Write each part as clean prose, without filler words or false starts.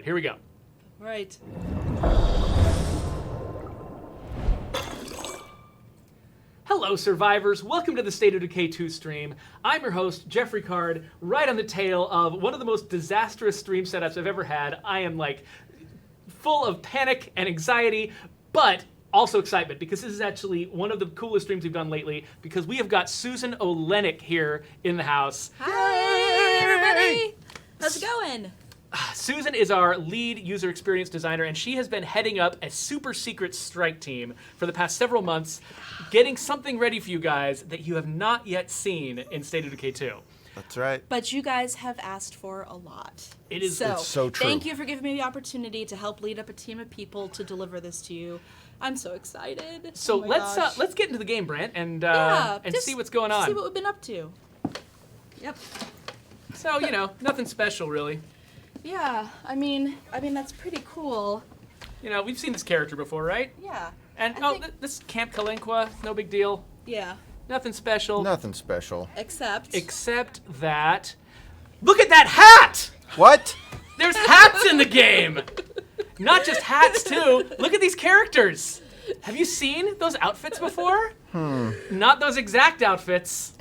Here we go. Right. Hello, survivors. Welcome to the State of Decay 2 stream. I'm your host, Jeffrey Card, right on the tail of one of the most disastrous stream setups I've ever had. I am, full of panic and anxiety, but also excitement, because this is actually one of the coolest streams we've done lately, because we have got Susan Oleinik here in the house. Hi, everybody. How's it going? Susan is our lead user experience designer, and she has been heading up a super secret strike team for the past several months, getting something ready for you guys that you have not yet seen in State of Decay 2. That's right. But you guys have asked for a lot. It's so true. Thank you for giving me the opportunity to help lead up a team of people to deliver this to you. I'm so excited. So oh my gosh. let's get into the game, Brant, and just see what's going on. See what we've been up to. Yep. So, nothing special, really. Yeah, I mean that's pretty cool. We've seen this character before, right? Yeah. And this Camp Kalinqua, no big deal. Yeah. Nothing special. Nothing special. Except that. Look at that hat! What? There's hats in the game! Not just hats, too. Look at these characters. Have you seen those outfits before? Not those exact outfits.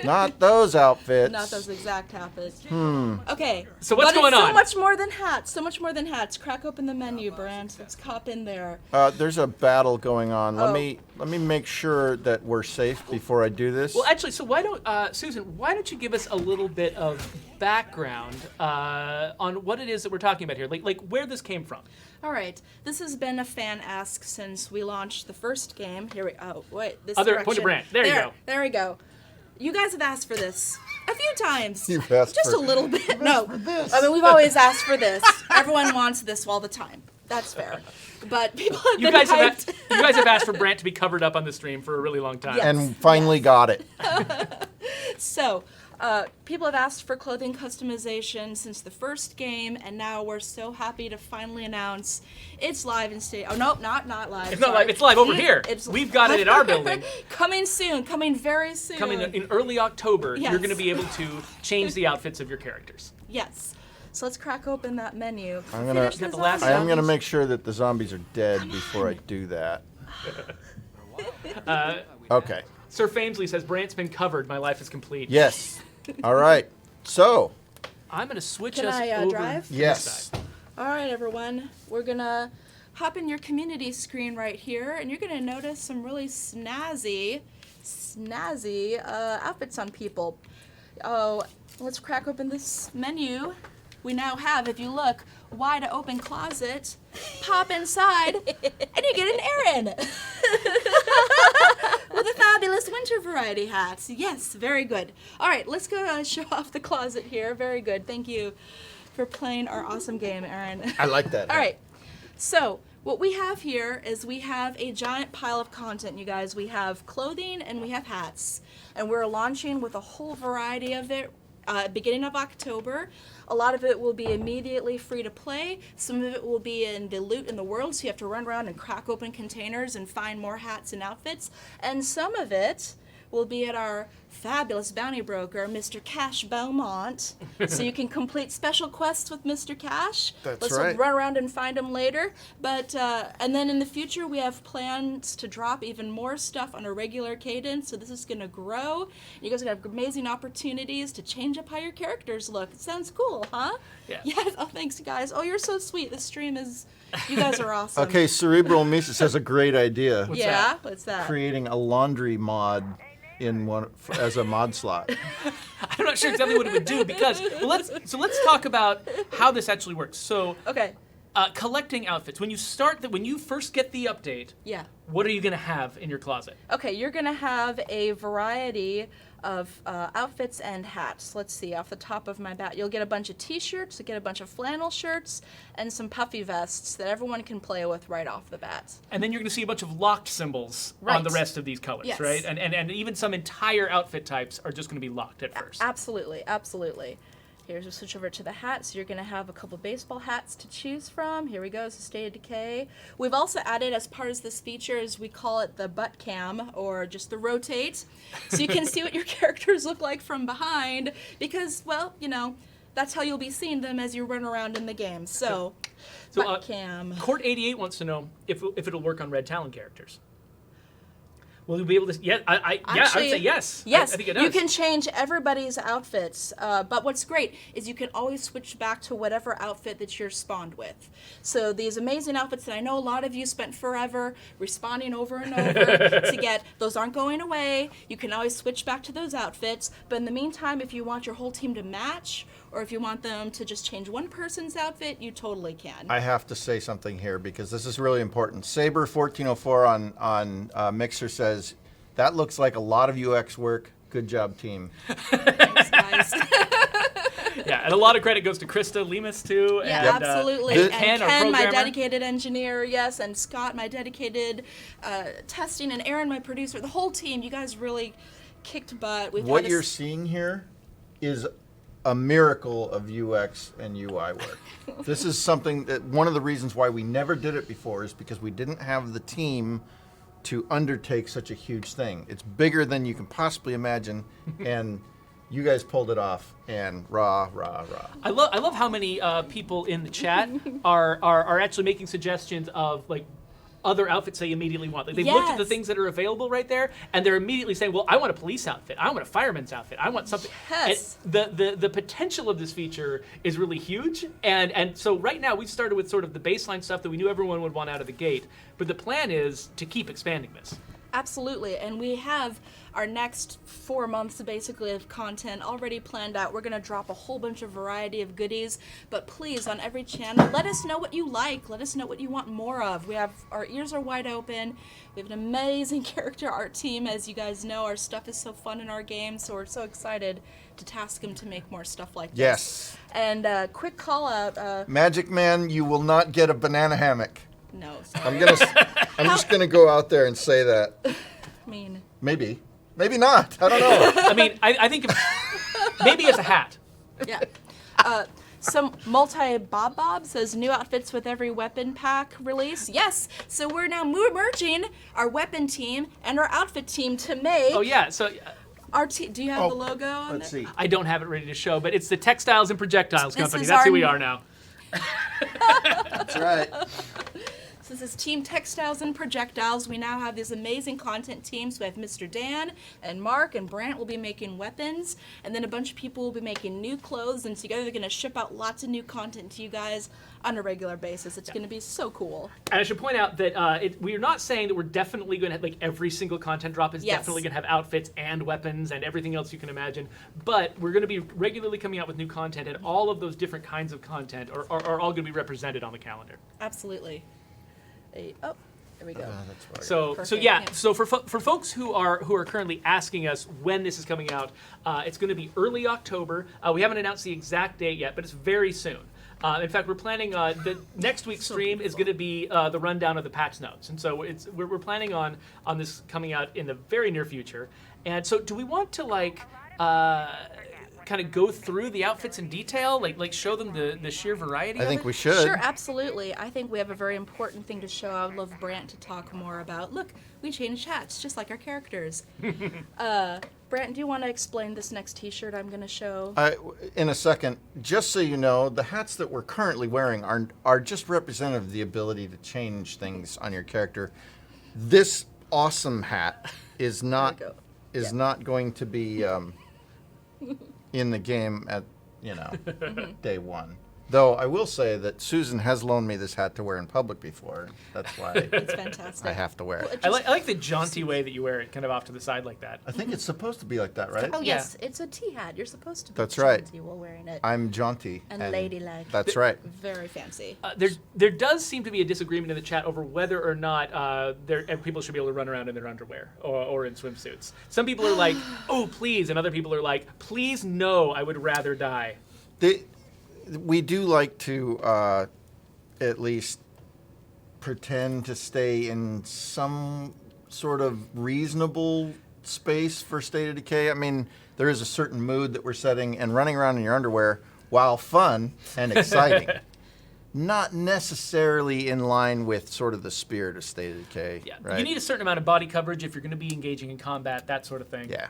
Not those outfits. Not those exact outfits. Okay. So what's going on? on? So much more than hats. So much more than hats. Crack open the menu, Brant. Let's cop in there. There's a battle going on. Let me make sure that we're safe before I do this. Well, actually, so why don't, Susan, why don't you give us a little bit of background on what it is that we're talking about here, like where this came from. All right. This has been a fan ask since we launched the first game. Here we. Oh wait. This Other direction. point of Brant. There you go. There we go. You guys have asked for this a few times. You've asked just for- a little bit. No. For this. I mean, we've always asked for this. Everyone wants this all the time. That's fair. But people have You been guys hyped. have asked for Brant to be covered up on the stream for a really long time. Yes. And finally got it. So, people have asked for clothing customization since the first game, and now we're so happy to finally announce it's live in state. Oh, no, not live. It's not live. It's live over here. We've got it in our building. Coming soon. Coming very soon. Coming in early October, Yes. you're going to be able to change the outfits of your characters. Yes. So let's crack open that menu. I'm gonna- Finish the the last- I am zombies. going to make sure that the zombies are dead before I do that. Okay. Sir Famesley says, Brant's been covered. My life is complete. Yes. All right. So, I'm going to switch Can us I, over drive? to this yes. side. All right, everyone. We're going to hop in your community screen right here, and you're going to notice some really snazzy outfits on people. Oh, let's crack open this menu. We now have, if you look, wide open closet. Pop inside, and you get an Aaron with a fabulous winter variety hat. Yes, very good. All right, let's go show off the closet here. Very good. Thank you for playing our awesome game, Aaron. I like that. All right. So what we have here is we have a giant pile of content, you guys. We have clothing and we have hats. And we're launching with a whole variety of it beginning of October. A lot of it will be immediately free to play. Some of it will be in the loot in the world, so you have to run around and crack open containers and find more hats and outfits. And some of it will be at our fabulous bounty broker, Mr. Cash Beaumont. So you can complete special quests with Mr. Cash. That's Let's right. run around and find him later. But and then in the future, we have plans to drop even more stuff on a regular cadence. So this is going to grow. You guys are going to have amazing opportunities to change up how your characters look. It sounds cool, huh? Yeah. Yes. Oh, thanks, guys. Oh, you're so sweet. This stream is. You guys are awesome. Okay, Cerebral Mises has a great idea. What's Yeah. that? What's that? Creating a laundry mod in one as a mod slot. I'm not sure exactly what it would do because let's talk about how this actually works. So, Okay. collecting outfits. When you first get the update, Yeah. what are you going to have in your closet? Okay, you're gonna have a variety of outfits and hats. Let's see, off the top of my bat, you'll get a bunch of t-shirts, you'll get a bunch of flannel shirts, and some puffy vests that everyone can play with right off the bat. And then you're going to see a bunch of locked symbols on Right. the rest of these colors, Yes. right? And even some entire outfit types are just going to be locked at first. Absolutely, absolutely. Here's a switch over to the hats. You're going to have a couple baseball hats to choose from. Here we go, it's the State of Decay. We've also added, as part of this feature, is we call it the butt cam, or just the rotate, so you can see what your characters look like from behind, because, well, you know, that's how you'll be seeing them as you run around in the game. So Cam. Court 88 wants to know if it'll work on Red Talon characters. Will you be able to? Yeah, I would say yes. Yes, I think it does. you can change everybody's outfits, but what's great is you can always switch back to whatever outfit that you're spawned with. So these amazing outfits that I know a lot of you spent forever respawning over and over to get, those aren't going away. You can always switch back to those outfits, but in the meantime, if you want your whole team to match, or if you want them to just change one person's outfit, you totally can. I have to say something here because this is really important. Saber1404 on Mixer says, that looks like a lot of UX work. Good job, team. Thanks, guys. Yeah, and a lot of credit goes to Krista Lemus, too. Yeah, and, absolutely. And Ken, our my programmer. dedicated engineer, yes, and Scott, my dedicated testing, and Aaron, my producer. The whole team, you guys really kicked butt. What you're seeing here is a miracle of UX and UI work. This is something that one of the reasons why we never did it before is because we didn't have the team to undertake such a huge thing. It's bigger than you can possibly imagine, and you guys pulled it off, and rah. I love how many people in the chat are actually making suggestions of like other outfits they immediately want. Like they've looked at the things that are available right there, and they're immediately saying, "Well, I want a police outfit. I want a fireman's outfit. I want something." Yes. And the potential of this feature is really huge, and so right now we started with sort of the baseline stuff that we knew everyone would want out of the gate, but the plan is to keep expanding this. Absolutely, and we have our next 4 months basically of content already planned out. We're going to drop a whole bunch of variety of goodies, but please, on every channel, let us know what you like. Let us know what you want more of. Our ears are wide open. We have an amazing character art team. As you guys know, our stuff is so fun in our game, so we're so excited to task them to make more stuff like this. Yes. And quick call out. Magic Man, you will not get a banana hammock. No, sorry. I'm just gonna go out there and say that. I mean, Maybe not. I don't know. I mean, I think maybe as a hat. yeah. Some Bob says new outfits with every weapon pack release. Yes, so we're now merging our weapon team and our outfit team to make Oh yeah, so our team. Do you have the logo on Let's it? see. I don't have it ready to show, but it's the Textiles and Projectiles This Company. is That's our who we new- are now. That's right. So this is Team Textiles and Projectiles. We now have these amazing content teams. We have Mr. Dan and Mark and Brant will be making weapons, and then a bunch of people will be making new clothes, and together they're going to ship out lots of new content to you guys on a regular basis. It's going to be so cool. And I should point out that we're not saying that we're definitely going to have, like, every single content drop is Yes. definitely going to have outfits and weapons and everything else you can imagine. But we're going to be regularly coming out with new content, and all of those different kinds of content are all going to be represented on the calendar. Absolutely. Oh, there we go. That's right. So Perfect, yeah. yeah. So for folks who are currently asking us when this is coming out, it's going to be early October. We haven't announced the exact date yet, but it's very soon. In fact, we're planning the next week's stream is going to be the rundown of the patch notes, and so we're planning on this coming out in the very near future. And so, do we want to like kind of go through the outfits in detail, like show them the sheer variety? I of think it? we should. Sure, absolutely. I think we have a very important thing to show. I would love Brant to talk more about. Look, we changed hats, just like our characters. Brant, do you want to explain this next T-shirt I'm going to show? In a second, just so you know, the hats that we're currently wearing are just representative of the ability to change things on your character. This awesome hat is not go. not going to be in the game at day one. Though I will say that Susan has loaned me this hat to wear in public before. That's why It's fantastic. I have to wear it. I like the jaunty way that you wear it, kind of off to the side like that. I think it's supposed to be like that, right? Oh Yeah. yes, it's a tea hat. You're supposed to be That's right. jaunty while wearing it. I'm jaunty. And ladylike. That's right. Very fancy. There does seem to be a disagreement in the chat over whether or not people should be able to run around in their underwear or in swimsuits. Some people are like, "Oh, please," and other people are like, "Please, no, I would rather die." We do like to at least pretend to stay in some sort of reasonable space for State of Decay. I mean, there is a certain mood that we're setting, and running around in your underwear, while fun and exciting, not necessarily in line with sort of the spirit of State of Decay. Yeah, right? you need a certain amount of body coverage if you're going to be engaging in combat, that sort of thing. Yeah.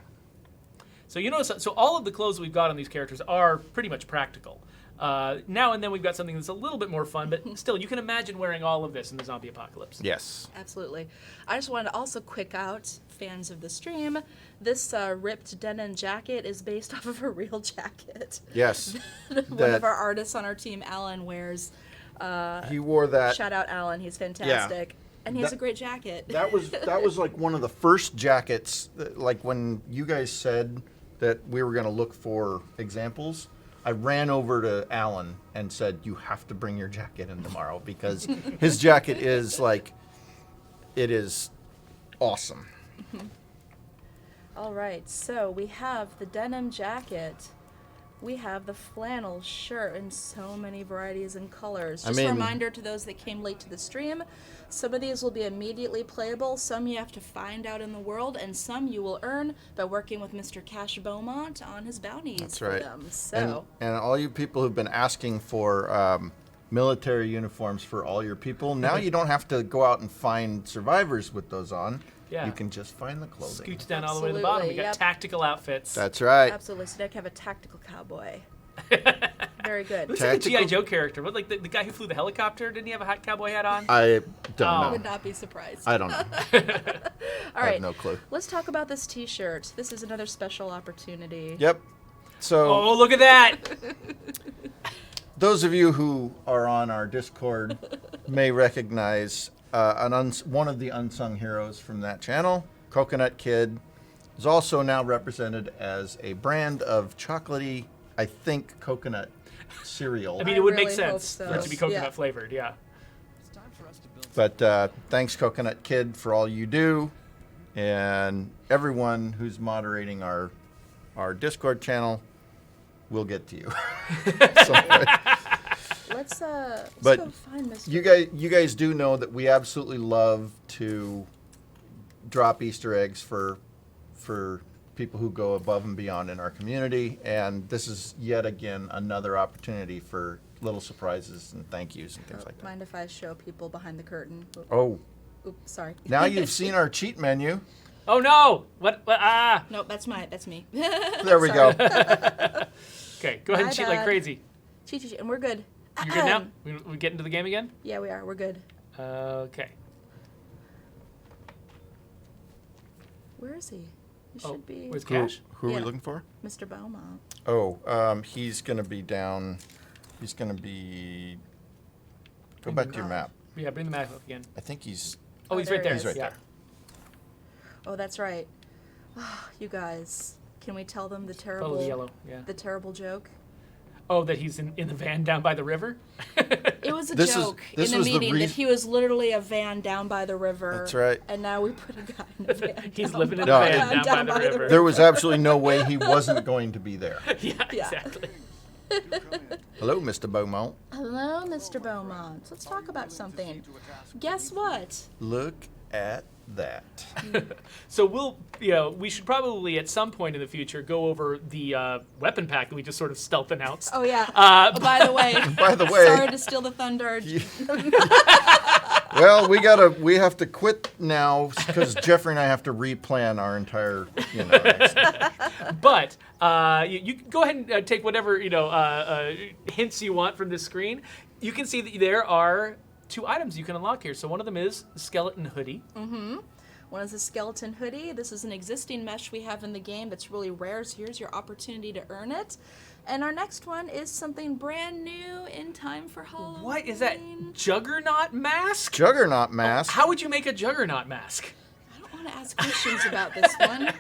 So you notice, so all of the clothes we've got on these characters are pretty much practical. Now and then we've got something that's a little bit more fun, but still, you can imagine wearing all of this in the zombie apocalypse. Yes. Absolutely. I just wanted to also quick out fans of the stream. This ripped denim jacket is based off of a real jacket. Yes. One of our artists on our team, Alan, wears. He wore that. Shout out Alan, he's fantastic. And he has a great jacket. That was like one of the first jackets, like when you guys said that we were going to look for examples. I ran over to Alan and said, "You have to bring your jacket in tomorrow because his jacket is like, it is awesome." All right, so we have the denim jacket. We have the flannel shirt in so many varieties and colors. Just a reminder to those that came late to the stream, some of these will be immediately playable, some you have to find out in the world, and some you will earn by working with Mr. Cash Beaumont on his bounties. That's for right. them. So, and all you people who've been asking for military uniforms for all your people, now you don't have to go out and find survivors with those on. Yeah. You can just find the clothing. Scooch down all the way to the bottom. We got tactical outfits. That's right. absolutely. So now we have a tactical cowboy. Very good. Looks like a G.I. Joe character. What, like the guy who flew the helicopter? Didn't he have a hot cowboy hat on? I don't I know. would not be surprised. I don't know. All I right. have no clue. Let's talk about this T-shirt. This is another special opportunity. Yep. So Oh, look at that! those of you who are on our Discord may recognize one of the unsung heroes from that channel, Coconut Kid, is also now represented as a brand of chocolatey, I think, coconut cereal. I mean, it would really make hope sense so. for it to be coconut Yeah. flavored, yeah. But thanks, Coconut Kid, for all you do, and everyone who's moderating our Discord channel. We'll get to you. Someday. Let's But go find Mr. You guys do know that we absolutely love to drop Easter eggs for people who go above and beyond in our community, and this is yet again another opportunity for little surprises and thank yous and things like that. Mind if I show people behind the curtain? Oh, Oops, sorry. now you've seen our cheat menu. Oh no! What? Ah! Nope, that's me. There we go. Okay, go ahead and My cheat like bad. crazy. Cheat, and we're good. You're good now? We get into the game again? Yeah, we are. We're good. Okay. Where is he? He Oh, should be where's Cash? Who are we Yeah. looking for? Mr. Beaumont. Oh, he's gonna be down. He's gonna be. Go back to your map. Yeah, bring the map up again. I think he's. Oh, he's there right he there. is. He's right yeah. there. Oh, that's right. You guys, can we tell them the terrible, Follow the yellow. Yeah. the terrible joke? Oh, that he's in the van down by the river? It was a This is- joke this in the was the meeting that reason- he was literally a van down by the river. That's right. And now we put a guy in a van. He's down living in by- a van down by the river. There was absolutely no way he wasn't going to be there. Yeah, Yeah. exactly. Hello, Mr. Beaumont. Hello, Mr. Beaumont. Let's talk about something. Guess what? Look at that. So we should probably at some point in the future go over the weapon pack that we just sort of stealth announced. Oh yeah. Uh, Oh, by the way. By the way- Sorry to steal the thunder. Well, we have to quit now because Jeffrey and I have to replan our entire, next But you can go ahead and take whatever hints you want from this screen. You can see that there are 2 items you can unlock here. So one of them is the Skeleton Hoodie. One is a Skeleton Hoodie. This is an existing mesh we have in the game that's really rare, so here's your opportunity to earn it. And our next one is something brand new in time for Halloween. What is that? Juggernaut mask? Juggernaut Mass. How would you make a Juggernaut mask? I don't want to ask questions about this one.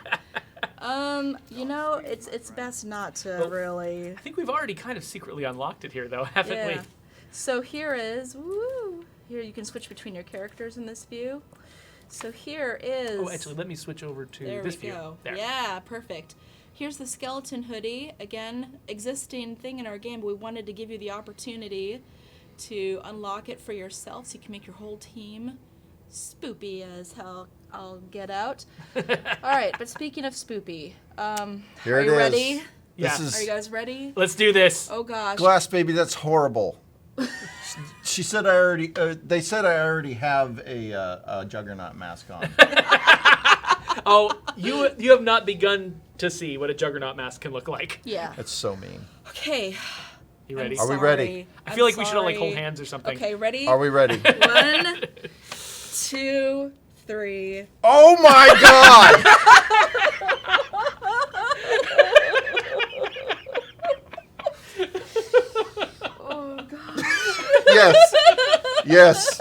It's best not to really. I think we've already kind of secretly unlocked it here, though, haven't we? So here is, here you can switch between your characters in this view. So here is. Oh, actually, let me switch over to There this we view. go. There. Yeah, perfect. Here's the Skeleton Hoodie. Again, existing thing in our game, but we wanted to give you the opportunity to unlock it for yourself so you can make your whole team spoopy as hell. I'll get out. All right, but speaking of spoopy, Here are it you is. ready? Yeah. This Are you is guys ready? Let's do this. Oh gosh. Glass Baby. That's horrible. She said I already. They said I already have a Juggernaut mask on. Oh, you have not begun to see what a Juggernaut Mask can look like. Yeah. That's so mean. Okay. You ready? Are we ready? I feel like we should all like hold hands or something. Okay, ready? Are we ready? 1, 2, 3. Oh my God! Oh god. Yes. Yes.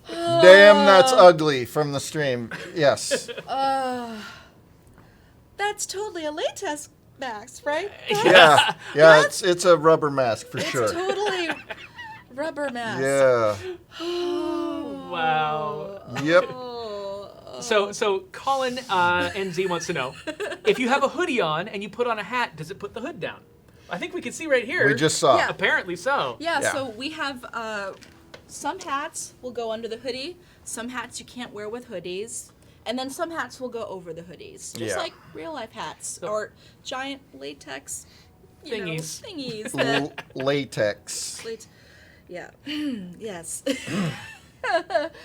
Damn, that's ugly from the stream. Yes. That's totally a latex mask, right? Yeah. Yeah, it's a rubber mask for sure. It's totally rubber mask. Yeah. Wow. Yep. So Colin NZ wants to know, if you have a hoodie on and you put on a hat, does it put the hood down? I think we can see right here. We just saw. Yeah. Apparently so. Yeah, Yeah. so we have some hats will go under the hoodie, some hats you can't wear with hoodies, and then some hats will go over the hoodies, just Yeah. like real life hats or giant latex Thingies. thingies. That, Latex. yeah. Yes.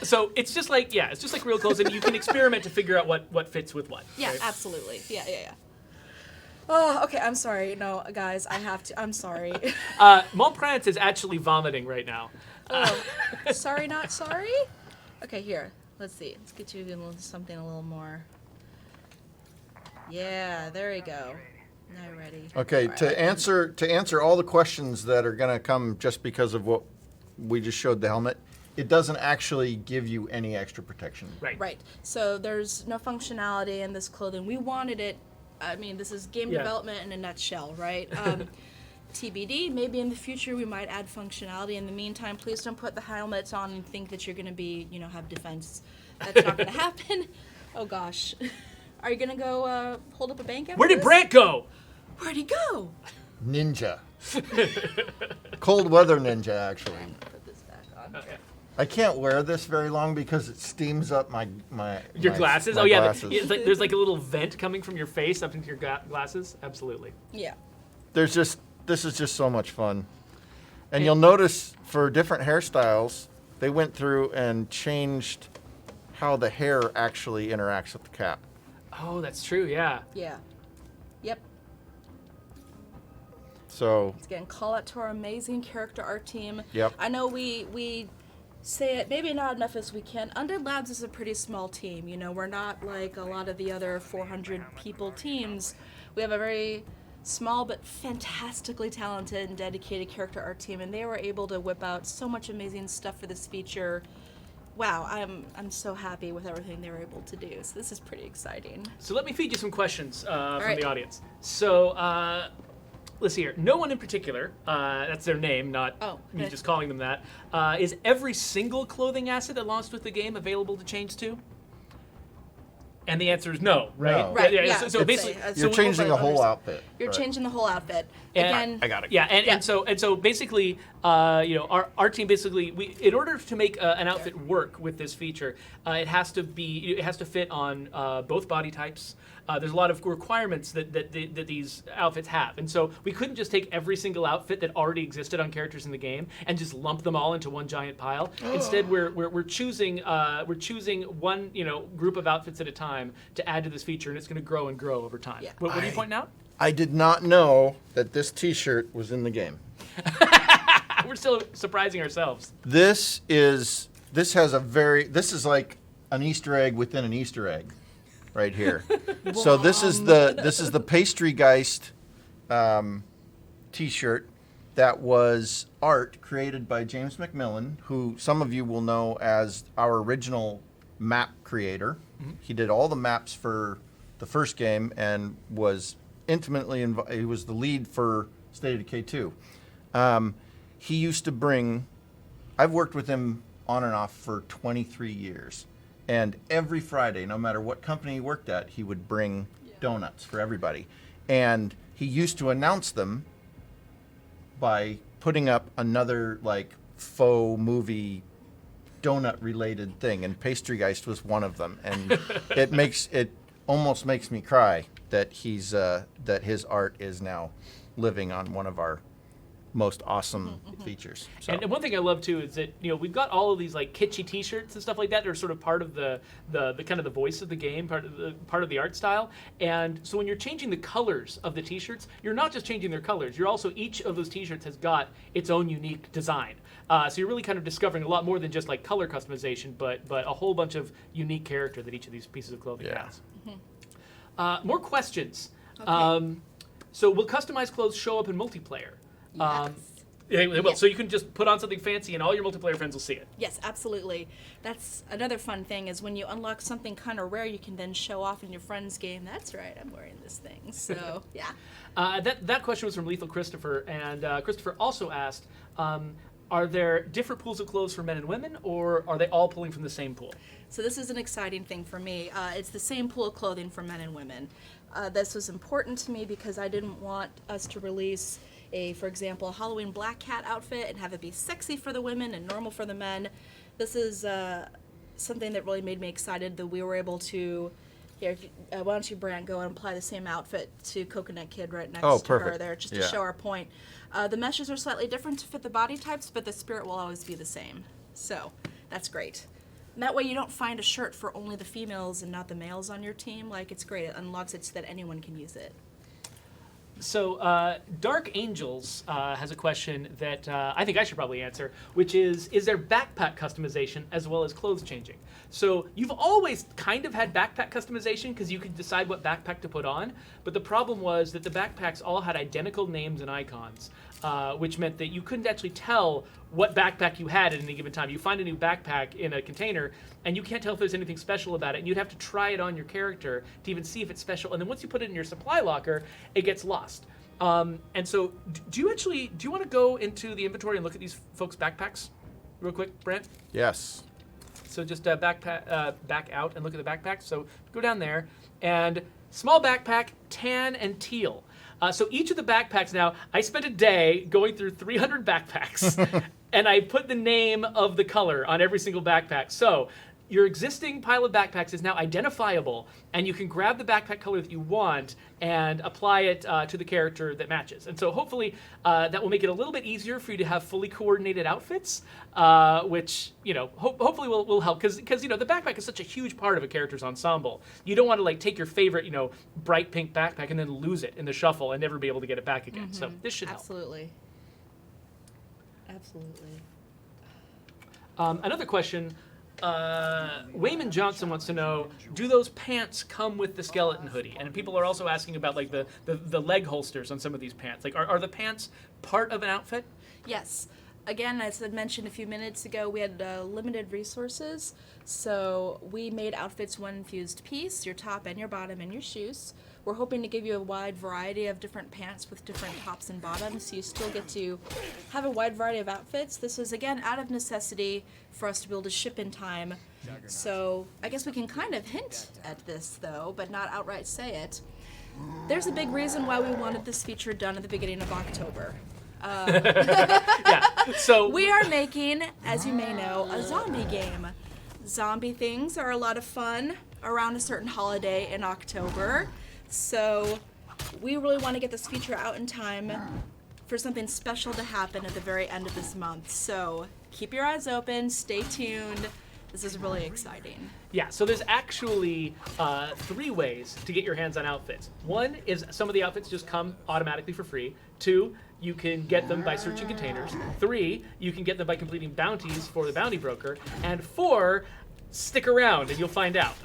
So it's just like real clothes, and you can experiment to figure out what fits with what. Yeah, right? absolutely. Yeah. Oh, okay. I'm sorry. No, guys, I have to. I'm sorry. Montprance is actually vomiting right now. Oh, sorry, not sorry. Okay, here. Let's see. Let's get you something a little more. Yeah, there you go. Now you're ready. Okay, All right. to answer all the questions that are going to come just because of what we just showed the helmet, it doesn't actually give you any extra protection. Right. Right. So there's no functionality in this clothing. We wanted it. I mean, this is game Yeah. development in a nutshell, right? TBD, maybe in the future we might add functionality. In the meantime, please don't put the helmets on and think that you're going to be, have defense. That's not going to happen. Oh gosh. Are you going to go hold up a bank after Where did this? Brant go? Where'd he go? Ninja. Cold weather ninja, actually. Put this back on. Okay. I can't wear this very long because it steams up my Your glasses? my Oh yeah, glasses. there's like a little vent coming from your face up into your glasses. Absolutely. Yeah. This is just so much fun. And you'll notice for different hairstyles, they went through and changed how the hair actually interacts with the cap. Oh, that's true. Yeah. Yeah. Yep. So, Again, call out to our amazing character art team. Yep. I know we say it maybe not enough as we can. Undead Labs is a pretty small team. We're not like a lot of the other 400 people teams. We have a very small but fantastically talented and dedicated character art team, and they were able to whip out so much amazing stuff for this feature. Wow, I'm so happy with everything they were able to do. So this is pretty exciting. So let me feed you some questions from right. the audience. So let's see here. No one in particular, that's their name, not me okay. just calling them that. Is every single clothing asset that launched with the game available to change to? And the answer is no, right? No. Right, Yeah, yeah. So It's- basically, you're changing the whole outfit. You're right? changing the whole outfit. And- Again, I got it. yeah, Yeah. and so basically, our team basically, in order to make an outfit work with this feature, it has to fit on both body types. There's a lot of requirements that these outfits have, and so we couldn't just take every single outfit that already existed on characters in the game and just lump them all into one giant pile. Instead, we're choosing one group of outfits at a time to add to this feature, and it's going to grow and grow over time. Yeah. What are you pointing out? I did not know that this T-shirt was in the game. We're still surprising ourselves. This is like an Easter egg within an Easter egg, right here. So this is the Pastry Geist T-shirt that was art created by James McMillan, who some of you will know as our original map creator. Mm-hmm. He did all the maps for the first game and was intimately involved. He was the lead for State of Decay 2. He used to bring. I've worked with him on and off for 23 years. And every Friday, no matter what company he worked at, he would bring donuts for everybody. And he used to announce them by putting up another like faux movie donut related thing, and Pastry Geist was one of them. And it almost makes me cry that he's that his art is now living on one of our most awesome features. So. And one thing I love too is that we've got all of these like kitschy T-shirts and stuff like that. They're sort of part of the kind of the voice of the game, part of the art style. And so when you're changing the colors of the T-shirts, you're not just changing their colors. You're also each of those T-shirts has got its own unique design. So you're really kind of discovering a lot more than just like color customization, but a whole bunch of unique character that each of these pieces of clothing has. More questions. Okay. So will customized clothes show up in multiplayer? Yes. They will. Yes. So you can just put on something fancy and all your multiplayer friends will see it. Yes, absolutely. That's another fun thing is when you unlock something kind of rare, you can then show off in your friend's game. That's right, I'm wearing this thing. So, yeah. That question was from Lethal Christopher, and Christopher also asked, are there different pools of clothes for men and women, or are they all pulling from the same pool? So this is an exciting thing for me. It's the same pool of clothing for men and women. This was important to me because I didn't want us to release for example, a Halloween black cat outfit and have it be sexy for the women and normal for the men. This is something that really made me excited that we were able to. Here, why don't you, Brant, go and apply the same outfit to Coconut Kid right next to her there, just to show our point. The meshes are slightly different to fit the body types, but the spirit will always be the same. So that's great. And that way you don't find a shirt for only the females and not the males on your team. Like, it's great. It unlocks it so that anyone can use it. So Dark Angels has a question that I think I should probably answer, which is there backpack customization as well as clothes changing? So you've always kind of had backpack customization because you could decide what backpack to put on, but the problem was that the backpacks all had identical names and icons, which meant that you couldn't actually tell what backpack you had at any given time. You find a new backpack in a container, and you can't tell if there's anything special about it, and you'd have to try it on your character to even see if it's special, and then once you put it in your supply locker, it gets lost. And so, do you want to go into the inventory and look at these folks' backpacks real quick, Brent? Yes. So just back out and look at the backpacks. So go down there, and small backpack, tan and teal. So each of the backpacks now, I spent a day going through 300 backpacks, and I put the name of the color on every single backpack. So your existing pile of backpacks is now identifiable, and you can grab the backpack color that you want and apply it to the character that matches. And so hopefully that will make it a little bit easier for you to have fully coordinated outfits, which hopefully will help because the backpack is such a huge part of a character's ensemble. You don't want to take your favorite bright pink backpack and then lose it in the shuffle and never be able to get it back again. So this should help. Absolutely. Absolutely. Another question. Wayman Johnson wants to know, do those pants come with the skeleton hoodie? And people are also asking about the leg holsters on some of these pants. Are the pants part of an outfit? Yes. Again, as I mentioned a few minutes ago, we had limited resources, so we made outfits one fused piece, your top and your bottom and your shoes. We're hoping to give you a wide variety of different pants with different tops and bottoms, so you still get to have a wide variety of outfits. This was, again, out of necessity for us to be able to ship in time. So I guess we can kind of hint at this, though, but not outright say it. There's a big reason why we wanted this feature done at the beginning of October. So we are making, as you may know, a zombie game. Zombie things are a lot of fun around a certain holiday in October. So we really want to get this feature out in time for something special to happen at the very end of this month. So keep your eyes open, stay tuned. This is really exciting. Yeah, so there's actually 3 ways to get your hands on outfits. One is some of the outfits just come automatically for free. 2, you can get them by searching containers. 3, you can get them by completing bounties for the bounty broker. And 4, stick around and you'll find out.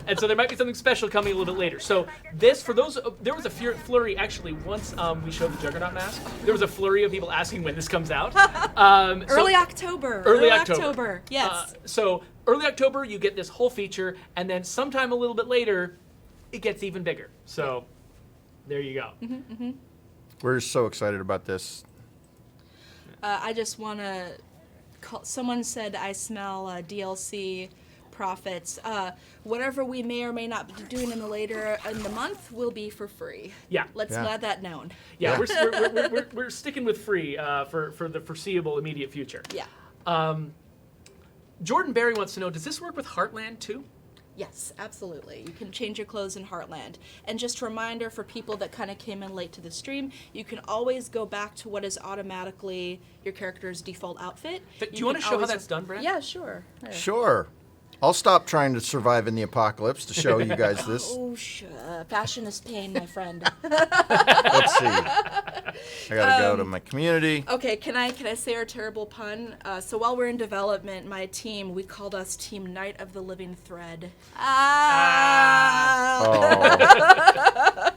And so there might be something special coming a little bit later. So this, for those, there was a flurry actually once we showed the Juggernaut Mass. There was a flurry of people asking when this comes out. Early October. Early October. Yes. So early October, you get this whole feature, and then sometime a little bit later, it gets even bigger. So there you go. Mm-hmm, mm-hmm. We're so excited about this. I just want to someone said I smell DLC profits. Whatever we may or may not be doing in the month will be for free. Yeah. Let's let that known. Yeah, we're sticking with free for the foreseeable immediate future. Yeah. Jordan Berry wants to know, does this work with Heartland too? Yes, absolutely. You can change your clothes in Heartland. And just a reminder for people that kind of came in late to the stream, you can always go back to what is automatically your character's default outfit. Do you want to show how that's done, Brad? Yeah, sure. There. Sure. I'll stop trying to survive in the apocalypse to show you guys this. Oh, fashion is pain, my friend. Let's see. I gotta go to my community. Okay, can I say our terrible pun? So while we're in development, my team, we called us Team Night of the Living Thread.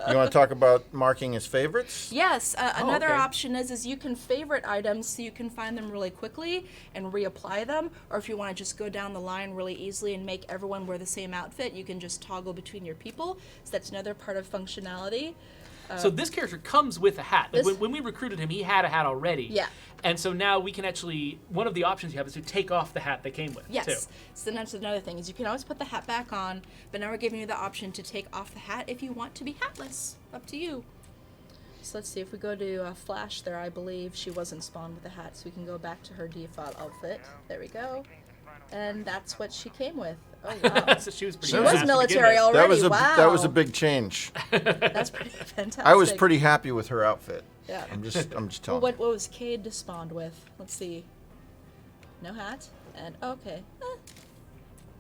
You want to talk about marking as favorites? Yes, another okay. option is you can favorite items so you can find them really quickly and reapply them, or if you want to just go down the line really easily and make everyone wear the same outfit, you can just toggle between your people. So that's another part of functionality. So this character comes with a hat. Like This- when we recruited him, he had a hat already. Yeah. And so now we can actually, one of the options you have is to take off the hat they came with, Yes. too. So that's another thing is you can always put the hat back on, but now we're giving you the option to take off the hat if you want to be hatless. Up to you. So let's see, if we go to Flash there, I believe she wasn't spawned with a hat, so we can go back to her default outfit. There we go. And that's what she came with. Oh, wow. So she was pretty She badass was to begin military with. already. That was a Wow. big change. That's pretty fantastic. I was pretty happy with her outfit. Yeah. I'm just Well, telling. what was Cade spawned with? Let's see. No hat? And, okay.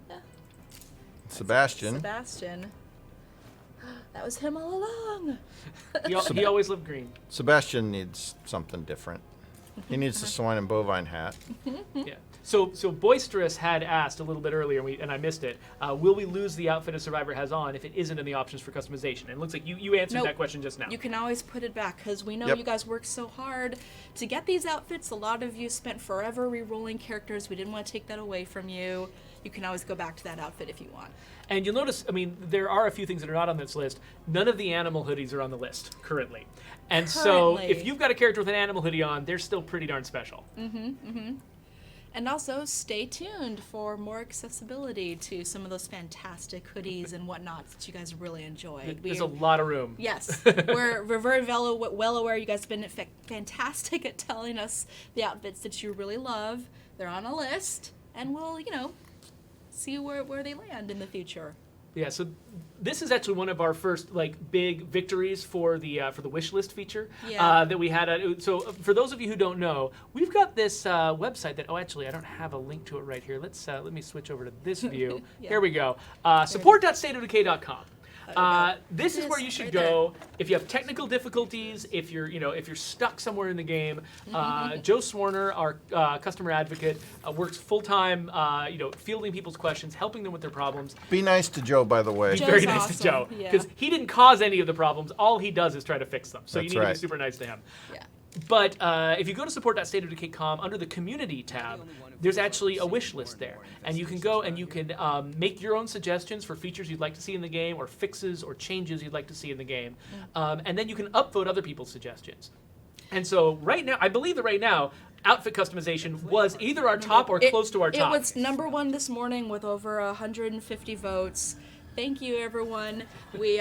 Yeah. Sebastian. Sebastian. That was him all along. He always lived green. Sebastian needs something different. He needs the swine and bovine hat. Yeah. So Boisterous had asked a little bit earlier, and I missed it. Will we lose the outfit a survivor has on if it isn't in the options for customization? And it looks like you answered Nope. that question just now. You can always put it back because we know Yep. you guys worked so hard to get these outfits. A lot of you spent forever re-rolling characters. We didn't want to take that away from you. You can always go back to that outfit if you want. And you'll notice, I mean, there are a few things that are not on this list. None of the animal hoodies are on the list currently. And so Currently. if you've got a character with an animal hoodie on, they're still pretty darn special. And also, stay tuned for more accessibility to some of those fantastic hoodies and whatnot that you guys really enjoyed. There's a lot of room. Yes, we're very well aware you guys have been fantastic at telling us the outfits that you really love. They're on a list, and we'll, see where they land in the future. Yeah, so this is actually one of our first big victories for the wish list feature Yeah. that we had. So for those of you who don't know, we've got this website that actually I don't have a link to it right here. Let me switch over to this view. Yeah. Here we go. Support.stateofdecay.com. This is It where is, you should right go if you have technical difficulties, if you're stuck somewhere in the game. Joe Swarner, our customer advocate, works full time, fielding people's questions, helping them with their problems. Be nice to Joe, by the way. Be Joe's very nice to awesome, Joe yeah. because he didn't cause any of the problems. All he does is try to fix them. So That's you need to right. be super nice to him. Yeah. But if you go to support.stateofdecay.com under the community tab, there's actually a wish list there. And you can go and you can make your own suggestions for features you'd like to see in the game or fixes or changes you'd like to see in the game. And then you can upvote other people's suggestions. And so right now, I believe that right now, outfit customization was either our top or close to our top. It was number one this morning with over 150 votes. Thank you, everyone. We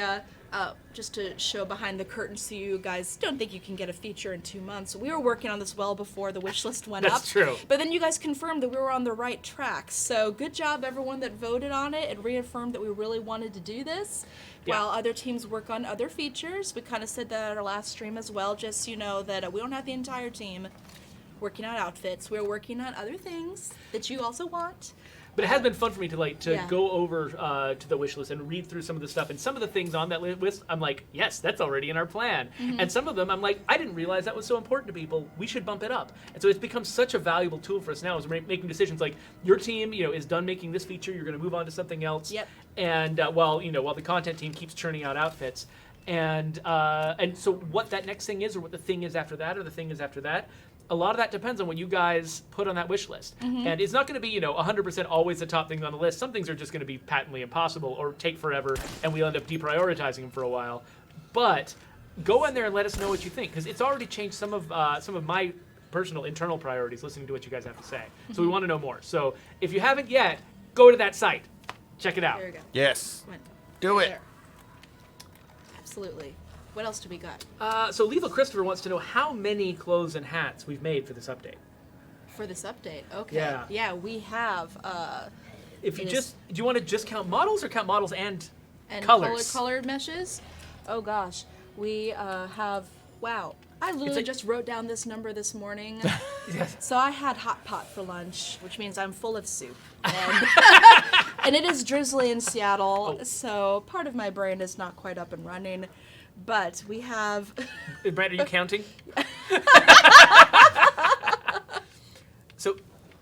just to show behind the curtain so you guys don't think you can get a feature in 2 months. We were working on this well before the wish list went up. That's true. But then you guys confirmed that we were on the right track. So good job, everyone that voted on it. It reaffirmed that we really wanted to do this. Yeah. While other teams work on other features, we kind of said that at our last stream as well, just so you know that we don't have the entire team working on outfits. We're working on other things that you also want. But it has been fun for me to Yeah. go over to the wish list and read through some of the stuff. And some of the things on that list, I'm like, yes, that's already in our plan. And some of them, I'm like, I didn't realize that was so important to people. We should bump it up. And so it's become such a valuable tool for us now as we're making decisions. Like your team, is done making this feature. You're going to move on to something else. Yep. And while the content team keeps churning out outfits. And so what that next thing is, or what the thing is after that, or the thing is after that, a lot of that depends on what you guys put on that wish list. And it's not going to be, 100% always the top thing on the list. Some things are just going to be patently impossible or take forever, and we'll end up deprioritizing them for a while. But go in there and let us know what you think, because it's already changed some of my personal internal priorities listening to what you guys have to say. So we want to know more. So if you haven't yet, go to that site. Check it out. There we go. Yes. Come on. Do it. There. Absolutely. What else do we got? So Leva Christopher wants to know how many clothes and hats we've made for this update. For this update, okay. Yeah. Yeah, we have If you It just do you want to just count models or count models and and colors? colored meshes. Oh gosh, we have wow. I literally just wrote down this number this morning. Yes. So I had hot pot for lunch, which means I'm full of soup. And, and it is drizzly in Seattle, so part of my brain is not quite up and running. But we have Brad, are you counting? So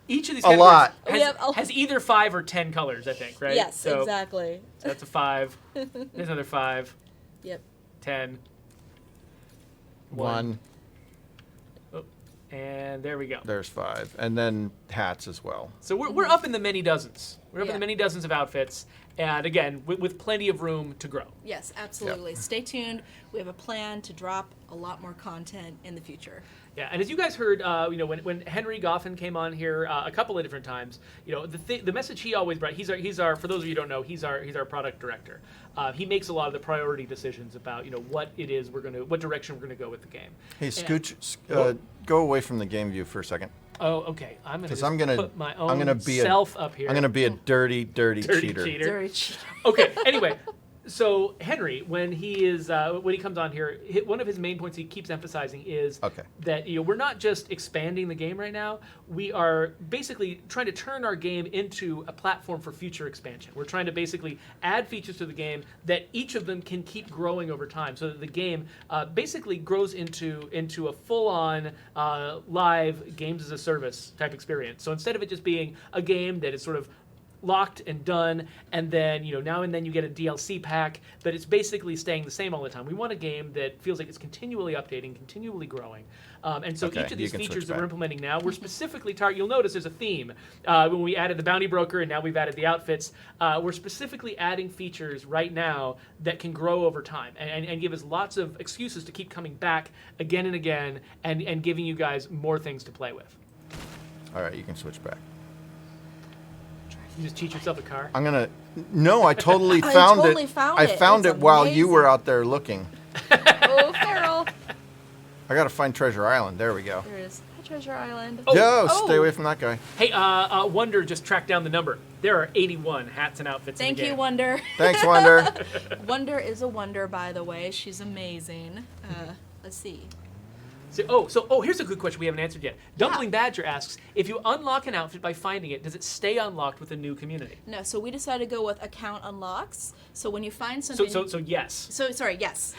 each of these A lot. We have a- has either 5 or 10 colors, I think, right? yes, So exactly. that's a 5. There's another 5. Yep. 10. 1. Oh, and there we go. There's 5, and then hats as well. So we're up in the many dozens. We're up in Yeah. the many dozens of outfits, and again, with plenty of room to grow. Yes, absolutely. Stay tuned. We have a plan to drop a lot more content in the future. Yeah, and as you guys heard, when Henry Goffin came on here a couple of different times, the message he always brought. He's our for those of you who don't know, he's our product director. He makes a lot of the priority decisions about what direction we're gonna go with the game. Hey, And- Scooch, go away from the game view for a second. Oh, okay. I'm gonna 'Cause just I'm gonna- put my I'm own gonna be a- self up here. I'm going to be a dirty, dirty cheater. Very cheap. Okay. Anyway, so Henry, when he comes on here, one of his main points he keeps emphasizing is Okay. that we're not just expanding the game right now. We are basically trying to turn our game into a platform for future expansion. We're trying to basically add features to the game that each of them can keep growing over time, so that the game basically grows into a full-on live games as a service type experience. So instead of it just being a game that is sort of locked and done, and then now and then you get a DLC pack, but it's basically staying the same all the time. We want a game that feels like it's continually updating, continually growing, and so Okay, each of you these can features switch that we're back. implementing now, we're specifically you'll notice there's a theme when we added the bounty broker, and now we've added the outfits. We're specifically adding features right now that can grow over time and give us lots of excuses to keep coming back again and again and giving you guys more things to play with. All right, you can switch back. You just cheat yourself a car. I'm going to... No, I totally I found totally it. found I it. found It's it while you amazing. were out there looking. Oh, Farrell. I got to find Treasure Island. There we go. There it is. Hi, Treasure Island. Yo, oh. stay away from that guy. Hey, Wonder just tracked down the number. There are 81 hats and outfits in Thank the game. you, Wonder. Thanks, Wonder. Wonder is a wonder, by the way. She's amazing. Let's see. So here's a good question we haven't answered yet. Dumpling Badger asks, if you unlock an outfit by finding it, does it stay unlocked with a new community? No, so we decided to go with account unlocks. So when you find something... So yes. So, sorry, yes.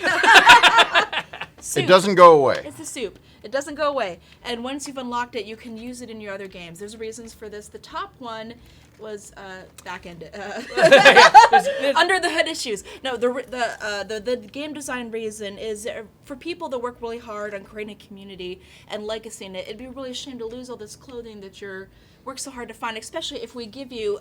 It Soup. doesn't go away. It's the soup. It doesn't go away. And once you've unlocked it, you can use it in your other games. There's reasons for this. The top one was back-ended. Under the hood issues. No, the game design reason is for people that work really hard on creating a community and legacying it. It'd be really a shame to lose all this clothing that you're worked so hard to find, especially if we give you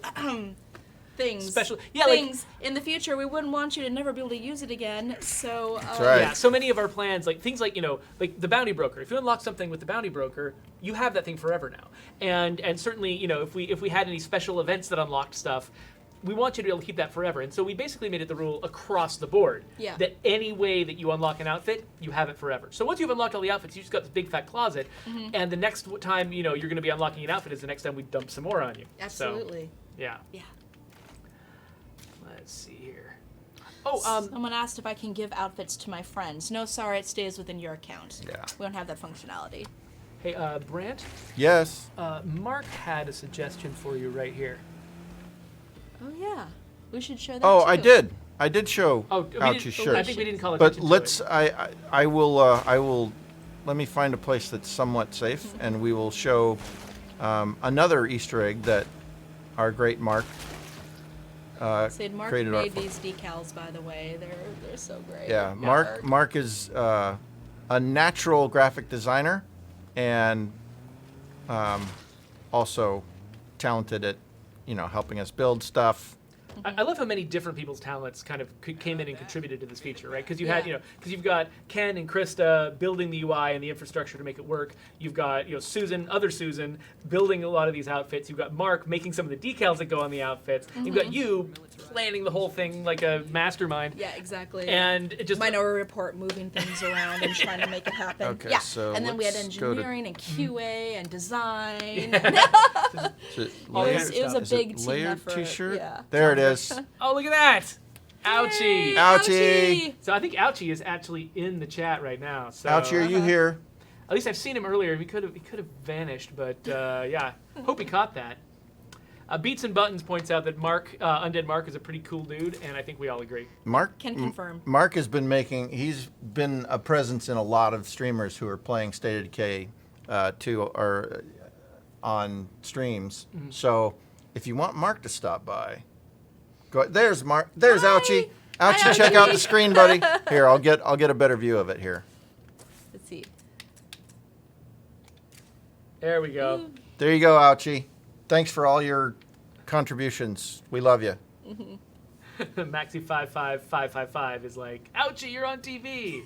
things. Things in the future. We wouldn't want you to never be able to use it again. So That's right. Yeah, so many of our plans, like things like like the bounty broker. If you unlock something with the bounty broker, you have that thing forever now. And certainly, if we had any special events that unlocked stuff, we want you to be able to keep that forever. And so we basically made it the rule across the board that any way that you unlock an outfit, you have it forever. So once you've unlocked all the outfits, you just got this big fat closet, and the next time you're going to be unlocking an outfit is the next time we dump some more on you. absolutely. So, yeah. Yeah. Let's see here. Oh, Someone asked if I can give outfits to my friends. No, sorry, it stays within your account. Yeah. We don't have that functionality. hey, Brant. Yes. Mark had a suggestion for you right here. Oh yeah, we should show that. Oh, too. I did. I did show Oh, we out didn't- your I shirt. think we didn't call But attention let's. to it. I will. Let me find a place that's somewhat safe, and we will show another Easter egg that our great Mark Sid, Mark created art made for. these decals, by the way. They're so great. Yeah, Mark is a natural graphic designer, and also talented at helping us build stuff. I love how many different people's talents kind of came in and contributed to this feature, right? Because you had, because you've got Ken and Krista building the UI and the infrastructure to make it work. You've got, other Susan, building a lot of these outfits. You've got Mark making some of the decals that go on the outfits. You've got you planning the whole thing like a mastermind. Yeah, exactly. And it just Minority Report, moving things around and trying to make it happen. Okay, yeah. so and then we had let's go to- engineering and QA and design. Is It was a it big team layered effort. T-shirt? Yeah. There it is. oh, look at that! Ouchie! Yay, Ouchie. So I think Ouchie is actually in the chat right now. So Ouchie, are you here? At least I've seen him earlier. He could have vanished, but yeah, hope he caught that. Beats and Buttons points out that Undead Mark is a pretty cool dude, and I think we all agree. Mark Can confirm. Mark has been he's been a presence in a lot of streamers who are playing State of Decay on streams. Mm-hmm. So if you want Mark to stop by, go. There's Mark. There's Hi. Ouchie. Hi, Ouchie, check out the Ouchie. screen, buddy. Here, I'll get a better view of it here. Let's see. There we go. There you go, Ouchie. Thanks for all your contributions. We love you. Maxi55555 is like, Ouchie, you're on TV.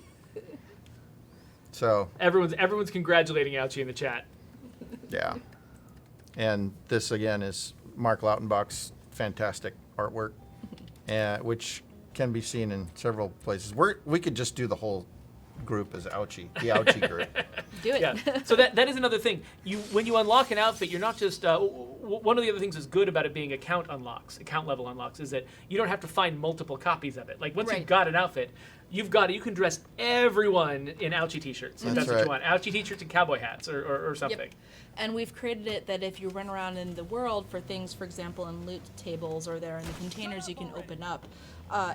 So Everyone's congratulating Ouchie in the chat. yeah, and this again is Mark Lautenbach's fantastic artwork, which can be seen in several places. We could just do the whole group as Ouchie, the Ouchie group. Do it. Yeah. So that is another thing. When you unlock an outfit, you're not just one of the other things that's good about it being account level unlocks, is that you don't have to find multiple copies of it. Like once you've got an outfit, you can dress everyone in Ouchie t-shirts if that's what you want. Ouchie t-shirts and cowboy hats or something. Yep. And we've created it that if you run around in the world for things, for example, in loot tables or there in the containers you can open up,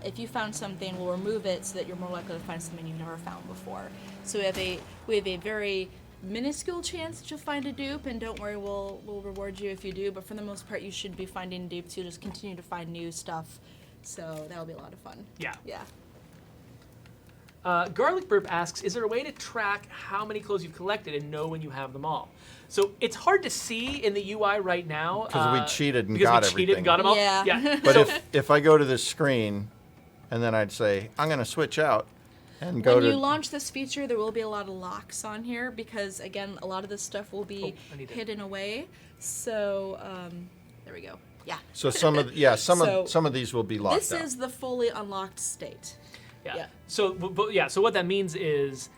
if you found something, we'll remove it so that you're more likely to find something you've never found before. So we have a very minuscule chance that you'll find a dupe, and don't worry, we'll reward you if you do. But for the most part, you should be finding dupes. You'll just continue to find new stuff. So that'll be a lot of fun. Yeah. Yeah. Garlic Burp asks, is there a way to track how many clothes you've collected and know when you have them all? So it's hard to see in the UI right now. Because we cheated and because got we cheated everything. and got them all? Yeah. But if I go to this screen, and then I'd say, I'm going to switch out and go When to... you launch this feature, there will be a lot of locks on here because, again, a lot of this stuff will be hidden away. So, there we go. Yeah. So some of these will be locked This out. is the fully unlocked state. Yeah. Yeah. So what that means is,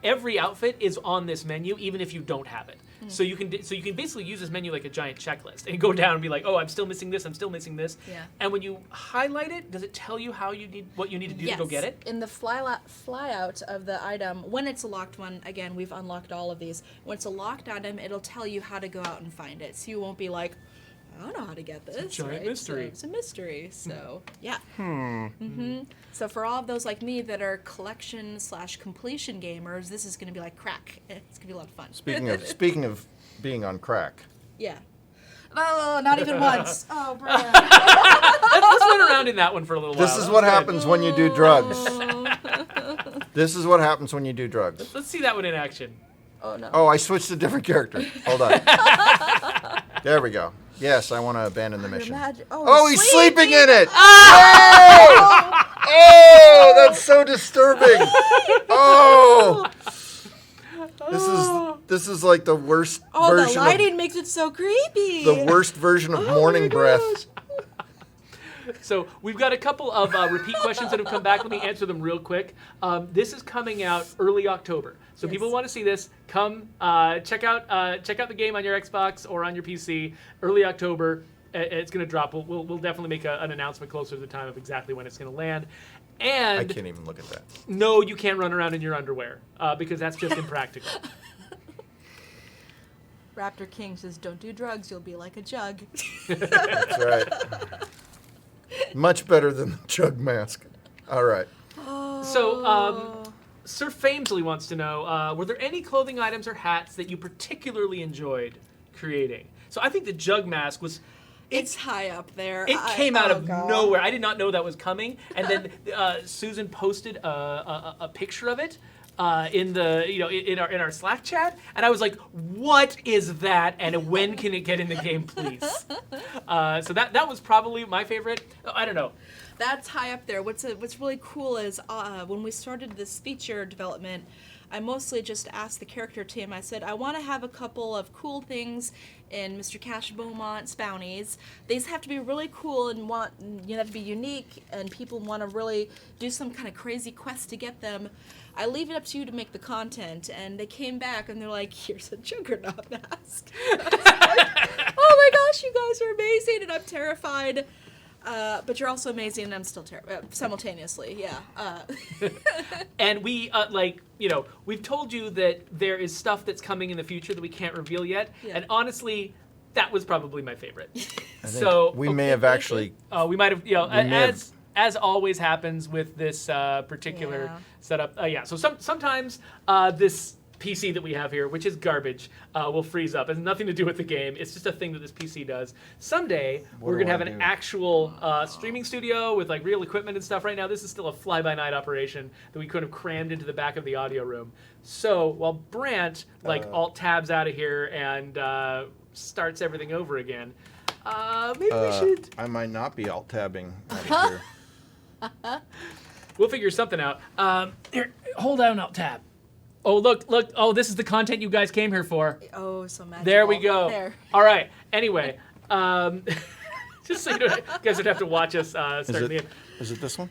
every outfit is on this menu, even if you don't have it. Mm-hmm. So you can basically use this menu like a giant checklist and go down and be like, oh, I'm still missing this. I'm still missing this. Yeah. And when you highlight it, does it tell you what you need to do to go get it? In the fly out of the item, when it's a locked one, again, we've unlocked all of these. When it's a locked item, it'll tell you how to go out and find it. So you won't be like, I don't know how to get this. It's a giant right? mystery. So it's a mystery. So yeah. So for all of those like me that are collection/completion gamers, this is going to be like crack. It's going to be a lot of fun. Speaking of being on crack, Yeah. Oh, not even once. Oh, Brian. Let's run around in that one for a little while. this is what happens when you do drugs. This is what happens when you do drugs. Let's see that one in action. Oh, no. Oh, I switched to a different character. Hold on. There we go. Yes, I want to abandon the mission. Oh, he's sleeping in it! Oh! Oh, that's so disturbing. Oh! This is like the worst version the lighting makes it so creepy. the worst version of morning breath. So we've got a couple of repeat questions that have come back. Let me answer them real quick. This is coming out early October. So people want to see this, come check out the game on your Xbox or on your PC. Early October, it's going to drop. We'll definitely make an announcement closer to the time of exactly when it's going to land. And I can't even look at that. no, you can't run around in your underwear because that's just impractical. Raptor King says, don't do drugs, you'll be like a jug. That's right. Much better than the chug mask. All right. So, Sir Famesley wants to know, were there any clothing items or hats that you particularly enjoyed creating? So I think the jug mask was... It's high up there. It came out of nowhere. I did not know that was coming. And then Susan posted a picture of it. in the in our Slack chat, and I was like, "What is that? And when can it get in the game, please?" So that was probably my favorite. I don't know. That's high up there. What's really cool is when we started this feature development, I mostly just asked the character team. I said, I want to have a couple of cool things in Mr. Cash Beaumont's bounties. These have to be really cool and have to be unique, and people want to really do some kind of crazy quest to get them. I leave it up to you to make the content. And they came back and they're like, here's a Juggernaut mask. I was like, oh my gosh, you guys are amazing, and I'm terrified. But you're also amazing, and I'm still simultaneously, yeah. And we, we've told you that there is stuff that's coming in the future that we can't reveal yet. Yeah. And honestly, that was probably my favorite. So we may have actually. We might have, as always happens with this particular setup. So sometimes this PC that we have here, which is garbage, will freeze up. It has nothing to do with the game. It's just a thing that this PC does. Someday, we're going to have an actual streaming studio with like real equipment and stuff. Right now, this is still a fly-by-night operation that we could have crammed into the back of the audio room. So while Brant alt-tabs out of here and starts everything over again, maybe we should... I might not be alt-tabbing out of here. We'll figure something out. Here, hold down alt-tab. Oh, look. Oh, this is the content you guys came here for. Oh, so magical. There we go. There. All right. Anyway, just so you guys would have to watch us start the game. Is it this one?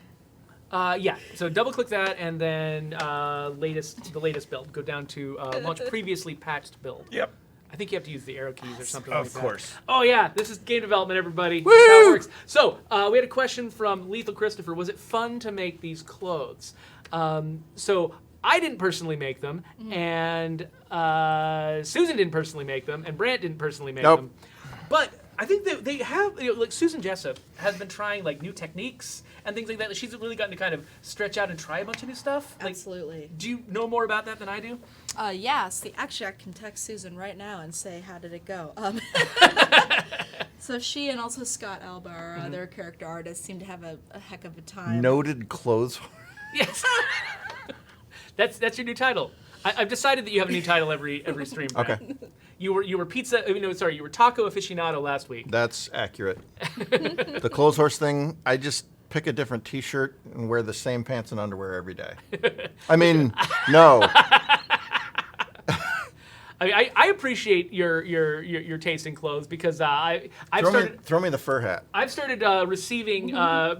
Yeah. So double-click that, and then the latest build. Go down to launch previously patched build. Yep. I think you have to use the arrow keys or something like that. Of course. Oh, yeah. This is game development, everybody. Woo! That's how it works. So we had a question from Lethal Christopher. Was it fun to make these clothes? So I didn't personally make them, and Susan didn't personally make them, and Brant didn't personally make them. But I think that they have, like Susan Jessup has been trying like new techniques and things like that. She's really gotten to kind of stretch out and try a bunch of new stuff. Absolutely. Like, do you know more about that than I do? Yes. Actually, I can text Susan right now and say, how did it go? So she and also Scott Alba, our other character artist, seem to have a heck of a time. Noted clothes. Yes. That's your new title. I've decided that you have a new title every stream. Brad. Okay. You were pizza. You were taco aficionado last week. That's accurate. The clothes horse thing, I just pick a different T-shirt and wear the same pants and underwear every day. I mean, no. I appreciate your taste in clothes because throw me the fur hat. I've started receiving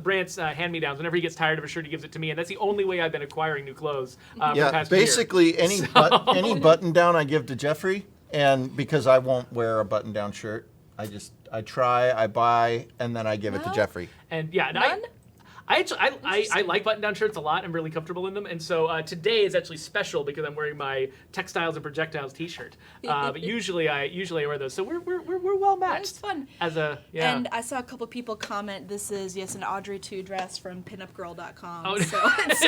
Brant's hand-me-downs. Whenever he gets tired of a shirt, he gives it to me, and that's the only way I've been acquiring new clothes. For the past basically year. any button-down I give to Jeffrey, and because I won't wear a button-down shirt, I try, I buy, and then I give it to Jeffrey. And yeah, and I like button-down shirts a lot. I'm really comfortable in them, and so today is actually special because I'm wearing my Textiles and Projectiles T-shirt. But usually I wear those, so we're well matched. It's fun. And I saw a couple people comment. This is an Audrey 2 dress from pinupgirl.com. Oh, so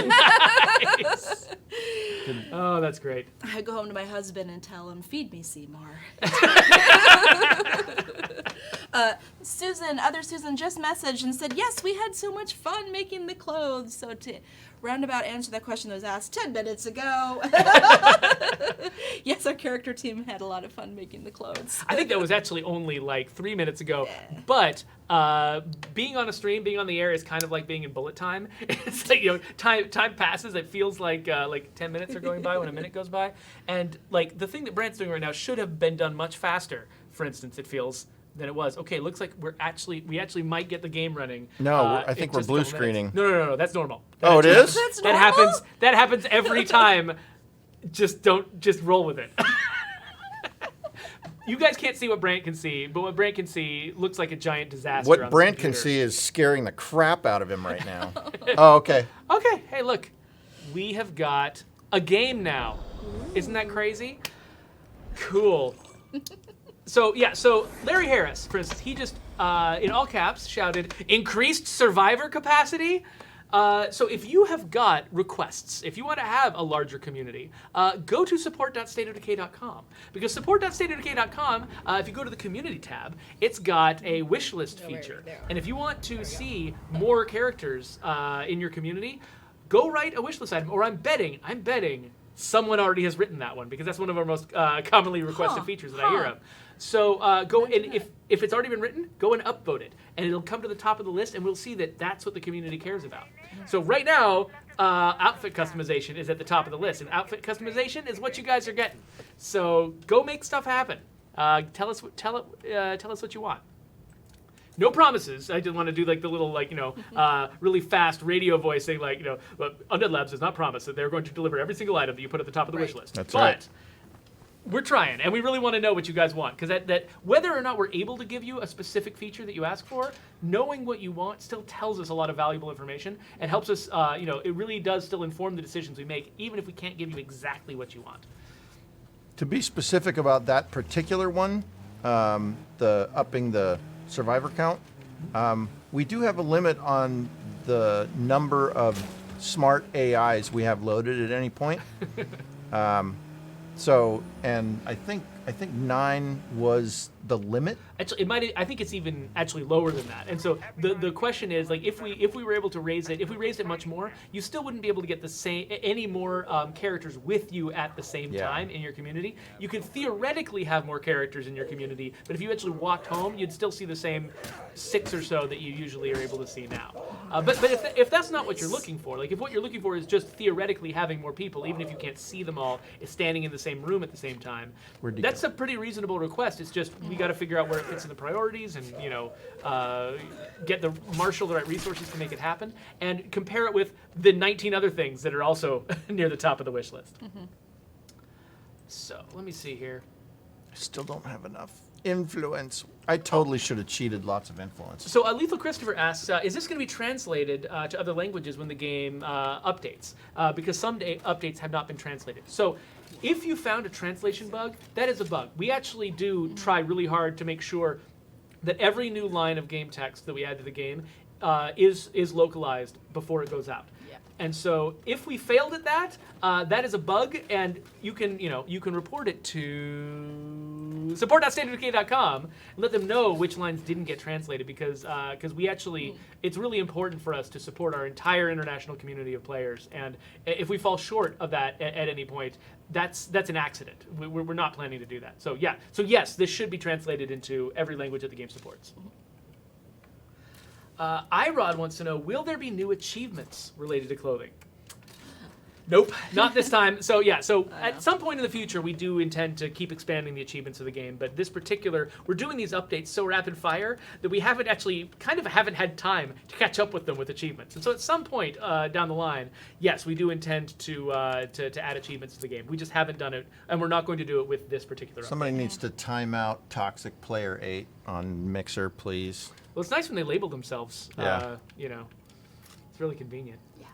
nice. Oh, that's great. I go home to my husband and tell him, "Feed me, Seymour." Susan just messaged and said, yes, we had so much fun making the clothes. So to roundabout answer that question that was asked 10 minutes ago, yes, our character team had a lot of fun making the clothes. I think that was actually only like 3 minutes ago. Yeah. But being on a stream, being on the air is kind of like being in bullet time. It's like, time passes. It feels like 10 minutes are going by when a minute goes by. And like the thing that Brant's doing right now should have been done much faster, for instance, it feels, than it was. Okay, looks like we actually might get the game running. No, I think we're blue screening. No, that's normal. It is? That's normal? That happens every time. Just roll with it. You guys can't see what Brant can see, but what Brant can see looks like a giant disaster. What Brant can see is scaring the crap out of him right now. Oh, okay. Okay, hey, look. We have got a game now. Isn't that crazy? Cool. So Larry Harris, for instance, he just, in all caps, shouted, increased survivor capacity. So if you have got requests, if you want to have a larger community, go to support.stateofdecay.com. Because support.stateofdecay.com, if you go to the community tab, it's got a wish list feature. And if you want to see more characters in your community, go write a wish list item. Or I'm betting someone already has written that one because that's one of our most commonly requested features that I hear Huh. of. So go and if it's already been written, go and upvote it, and it'll come to the top of the list, and we'll see that that's what the community cares about. So right now, outfit customization is at the top of the list, and outfit customization is what you guys are getting. So go make stuff happen. Tell us what you want. No promises. I just want to do like the little really fast radio voice saying Undead Labs does not promise that they're going to deliver every single item that you put at the top of the wish list. That's but right. We're trying, and we really want to know what you guys want, because that whether or not we're able to give you a specific feature that you ask for, knowing what you want still tells us a lot of valuable information and helps us. It really does still inform the decisions we make, even if we can't give you exactly what you want. To be specific about that particular one, the upping the survivor count, we do have a limit on the number of smart AIs we have loaded at any point. So, and I think 9 was the limit. Actually, I think it's even actually lower than that. And so the question is, like, if we were able to raise it, if we raised it much more, you still wouldn't be able to get any more characters with you at the same time in your community. You could theoretically have more characters in your community, but if you actually walked home, you'd still see the same 6 or so that you usually are able to see now. But if that's not what you're looking for, like if what you're looking for is just theoretically having more people, even if you can't see them all, standing in the same room at the same time, that's a pretty reasonable request. It's just we got to figure out where it fits in the priorities, and get the marshal the right resources to make it happen, and compare it with the 19 other things that are also near the top of the wish list. So let me see here. I still don't have enough influence. I totally should have cheated lots of influence. So Lethal Christopher asks, is this going to be translated to other languages when the game updates? Because some updates have not been translated. So if you found a translation bug, that is a bug. We actually do try really hard to make sure that every new line of game text that we add to the game is localized before it goes out. And so if we failed at that, that is a bug, and you can report it to support.stateofdecay.com and let them know which lines didn't get translated, because we actually, it's really important for us to support our entire international community of players, and if we fall short of that at any point, that's an accident. We're not planning to do that. So yes, this should be translated into every language that the game supports. Irod wants to know, will there be new achievements related to clothing? Nope, not this time. So at some point in the future, we do intend to keep expanding the achievements of the game, but this particular, we're doing these updates so rapid fire that we haven't had time to catch up with them with achievements. And so at some point down the line, yes, we do intend to add achievements to the game. We just haven't done it, and we're not going to do it with this particular update. Somebody needs to time out Toxic Player 8 on Mixer, please. Well, it's nice when they label themselves. Yeah. It's really convenient. Yeah.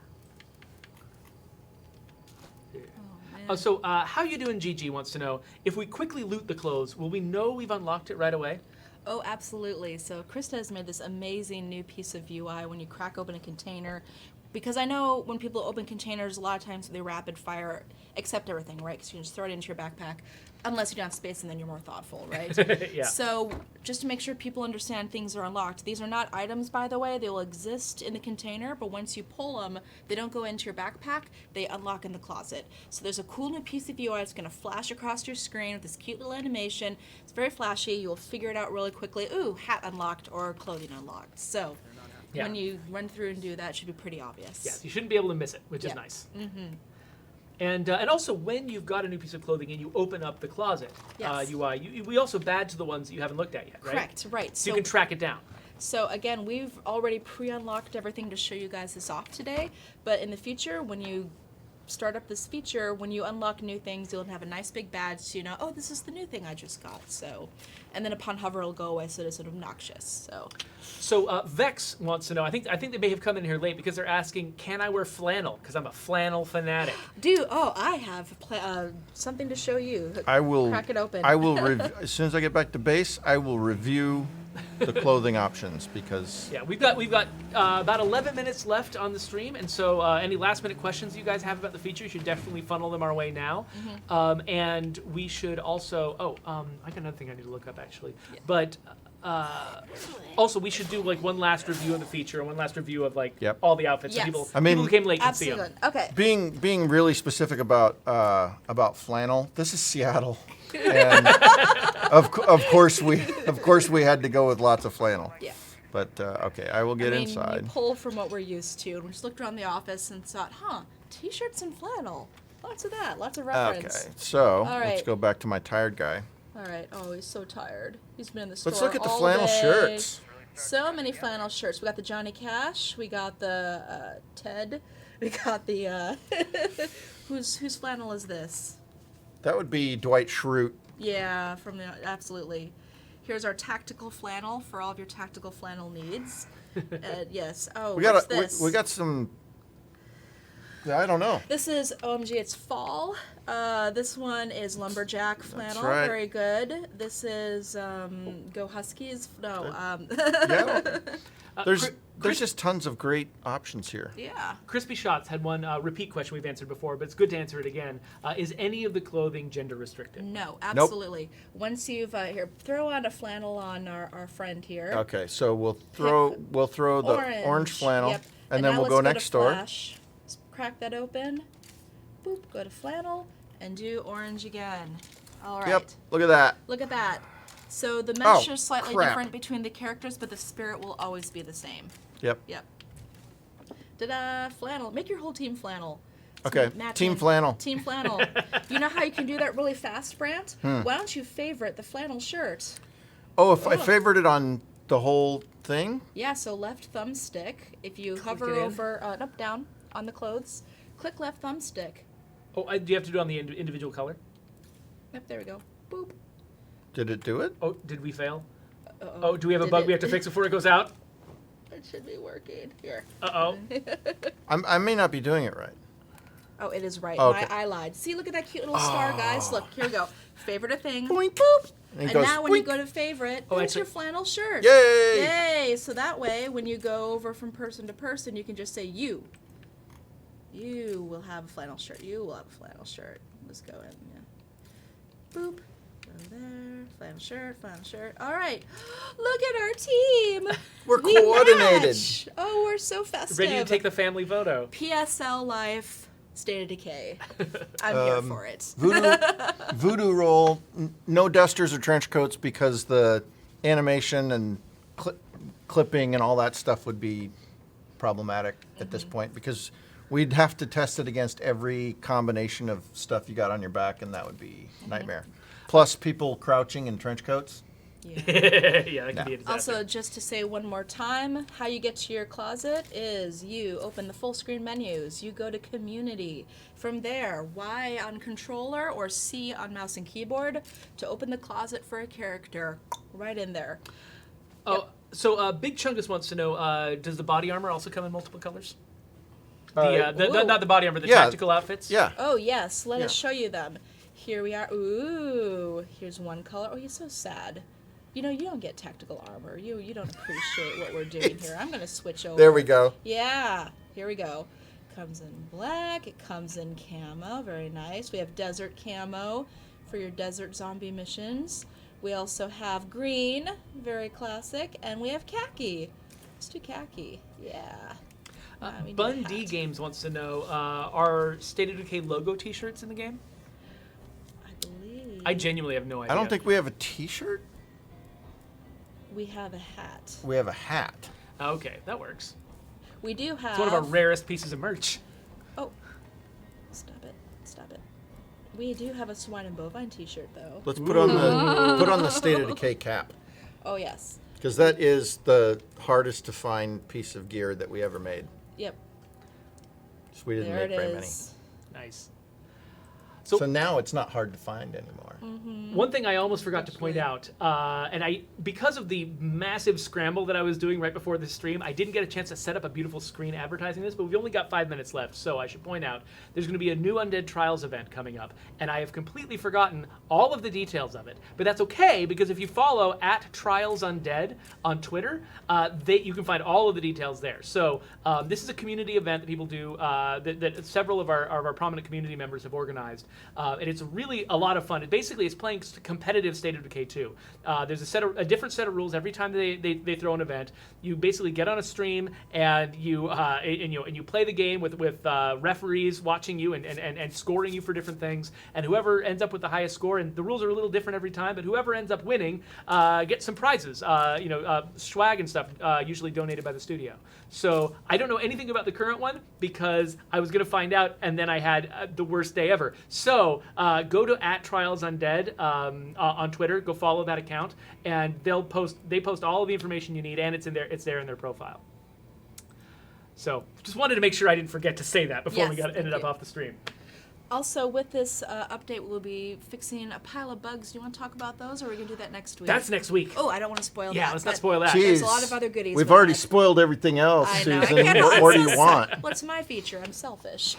So how you doing, GG wants to know, if we quickly loot the clothes, will we know we've unlocked it right away? Oh, absolutely. So Krista has made this amazing new piece of UI when you crack open a container. Because I know when people open containers, a lot of times they rapid fire accept everything, right? Because you can just throw it into your backpack, unless you don't have space, and then you're more thoughtful, right? Yeah. So just to make sure people understand things are unlocked. These are not items, by the way. They will exist in the container, but once you pull them, they don't go into your backpack. They unlock in the closet. So there's a cool new piece of UI. It's going to flash across your screen with this cute little animation. It's very flashy. You will figure it out really quickly. Ooh, hat unlocked or clothing unlocked. So when you run through and do that, it should be pretty obvious. Yes, you shouldn't be able to miss it, which is nice. Mm-hmm. And also, when you've got a new piece of clothing and you open up the closet UI, we also badge the ones that you haven't looked at yet, right? Correct, right. So you can track it down. So again, we've already pre-unlocked everything to show you guys this off today, but in the future, when you start up this feature, when you unlock new things, you'll have a nice big badge so you know, oh, this is the new thing I just got. So, and then upon hover, it'll go away so it isn't obnoxious. So Vex wants to know, I think they may have come in here late because they're asking, can I wear flannel? Because I'm a flannel fanatic. I have something to show you. I will crack it open. I will as soon as I get back to base, I will review the clothing options because Yeah, we've got about 11 minutes left on the stream, and so any last minute questions you guys have about the feature, you should definitely funnel them our way now. And we should also I got another thing I need to look up actually, but also we should do like one last review of the feature, one last review of like all the outfits. Yes. So I mean, people who came late can see Absolutely. them. Okay. being really specific about flannel. This is Seattle, and of course we had to go with lots of flannel. Yeah. But okay, I will get We inside. pull from what we're used to, and we just looked around the office and thought, t-shirts and flannel. Lots of that. Lots of reference. Okay, so All let's right. go back to my tired guy. All right. Oh, he's so tired. He's been in the store Let's look at the all flannel day. shirts. So many flannel shirts. We got the Johnny Cash. We got the Ted. We got the whose flannel is this? That would be Dwight Schrute. Yeah, from the absolutely. Here's our tactical flannel for all of your tactical flannel needs. Yes. Oh, We what's got this? we got some. I don't know. This is OMG. It's fall. This one is lumberjack flannel. right. Very good. This is Go Huskies. No. Yeah. There's Chris- just tons of great options here. Yeah. Crispy Shots had one repeat question we've answered before, but it's good to answer it again. Is any of the clothing gender restricted? No, absolutely. Once you've here, throw on a flannel on our friend here. Okay, so we'll throw the orange flannel, Yep. and then now we'll let's go next door. Flash. Let's crack that open. Boop. Go to flannel and do orange again. All right. Yep. Look at that. Look at that. So the mesh Oh, is slightly crap. different between the characters, but the spirit will always be the same. Yep. Yep. Ta-da! Flannel. Make your whole team flannel. It's Okay, matching. team flannel. Team flannel. You know how you can do that really fast, Brant? Why don't you favorite the flannel shirt? Oh, if I favored it on the whole thing. Yeah, so left thumbstick. If you hover it in. over, up, down on the clothes, click left thumbstick. Oh, do you have to do it on the individual color? Yep, there we go. Boop. Did it do it? Oh, did we fail? Uh-oh. Oh, do we have a Did bug it- we have to fix before it goes out? It should be working. Here. Uh-oh. I may not be doing it right. Oh, it is right. Okay. I lied. See, look at that cute little star, guys. Look, here we go. Favorite a thing. Boink. Boop. And it And goes now when you boink. go to favorite, Oh, there's actually- your flannel shirt. Yay! Yay! So that way, when you go over from person to person, you can just say you. You will have a flannel shirt. You will have a flannel shirt. Let's go in. Yeah. Boop. Go there. Flannel shirt. Flannel shirt. All right. Look at our team. We're We coordinated. match. Oh, we're so festive. Ready to take the family photo. PSL Life. State of Decay. I'm here for it. Voodoo roll. No dusters or trench coats because the animation and clipping and all that stuff would be problematic at this point because we'd have to test it against every combination of stuff you got on your back, and that would be nightmare. Plus, people crouching in trench coats. Yeah. Yeah, that could be a disaster. Also, just to say one more time, how you get to your closet is you open the full screen menus, you go to community. From there, Y on controller or C on mouse and keyboard to open the closet for a character. Right in there. Oh, so Big Chungus wants to know, does the body armor also come in multiple colors? Ooh. Not the body armor, the Yeah. tactical outfits? Yeah. Oh, yes. Let us Yeah. show you them. Here we are. Ooh, here's one color. Oh, he's so sad. You know, you don't get tactical armor. You don't appreciate what we're doing here. I'm going to switch over. There we go. Yeah, here we go. Comes in black. It comes in camo. Very nice. We have desert camo for your desert zombie missions. We also have green, very classic, and we have khaki. Let's do khaki. Yeah. We need a Bun D hat. Games wants to know, are State of Decay logo t-shirts in the game? I believe I genuinely have no idea. I don't think we have a T-shirt. we have a hat. We have a hat. Okay, that works. We do have. It's one of our rarest pieces of merch. Oh, stop it! Stop it! We do have a swine and bovine T-shirt though. Let's put on the State of Decay cap Oh yes. because that is the hardest to find piece of gear that we ever made. Yep. So we didn't There make it very many. is. Nice. So now it's not hard to find anymore. One thing I almost forgot to point out, and because of the massive scramble that I was doing right before this stream, I didn't get a chance to set up a beautiful screen advertising this, but we've only got 5 minutes left, so I should point out there's going to be a new Undead Trials event coming up, and I have completely forgotten all of the details of it. But that's okay, because if you follow @TrialsUndead on Twitter, you can find all of the details there. So this is a community event that people do that several of our prominent community members have organized, and it's really a lot of fun. It's playing competitive State of Decay 2. There's a different set of rules every time they throw an event. You basically get on a stream and you play the game with referees watching you and scoring you for different things. And whoever ends up with the highest score, and the rules are a little different every time, but whoever ends up winning gets some prizes, swag and stuff, usually donated by the studio. So I don't know anything about the current one because I was going to find out, and then I had the worst day ever. So go to @TrialsUndead on Twitter. Go follow that account, and they post all of the information you need, and it's there in their profile. So just wanted to make sure I didn't forget to say that before we ended up off the stream. Also, with this update, we'll be fixing a pile of bugs. Do you want to talk about those, or are we going to do that next week? That's next week. Oh, I don't want to spoil that. Yeah, let's not spoil that. There's a lot of other goodies. We've already spoiled everything else, I know. Susan. What more do you want? What's my feature? I'm selfish.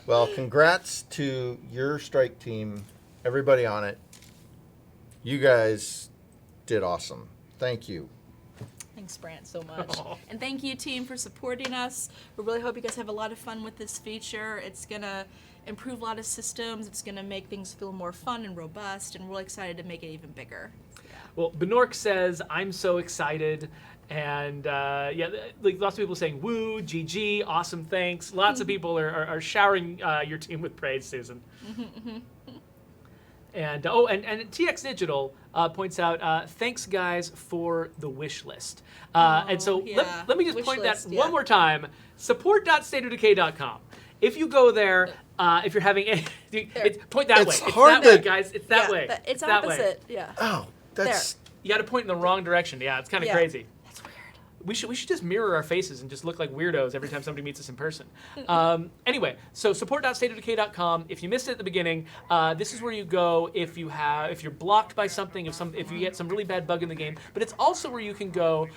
Well, congrats to your strike team, everybody on it. You guys did awesome. Thank you. Thanks, Brant, so much. And thank you, team, for supporting us. We really hope you guys have a lot of fun with this feature. It's going to improve a lot of systems. It's going to make things feel more fun and robust, and we're really excited to make it even bigger. Yeah. Well, Benork says, I'm so excited. And lots of people saying, woo, GG, awesome, thanks. Lots of people are showering your team with praise, Susan. And TX Digital points out, thanks guys for the wish list. And so let me just wish point list, that one more time. Support.stateofdecay.com. If you go there, if you're having point that way. It's that way, guys. It's that way. It's that opposite. way. Yeah. Oh, that's... You got to point in the wrong direction. Yeah, it's kind of crazy. That's weird. We should just mirror our faces and just look like weirdos every time somebody meets us in person. Anyway, so support.stateofdecay.com. If you missed it at the beginning, this is where you go if you're blocked by something, if you get some really bad bug in the game. But it's also where you can go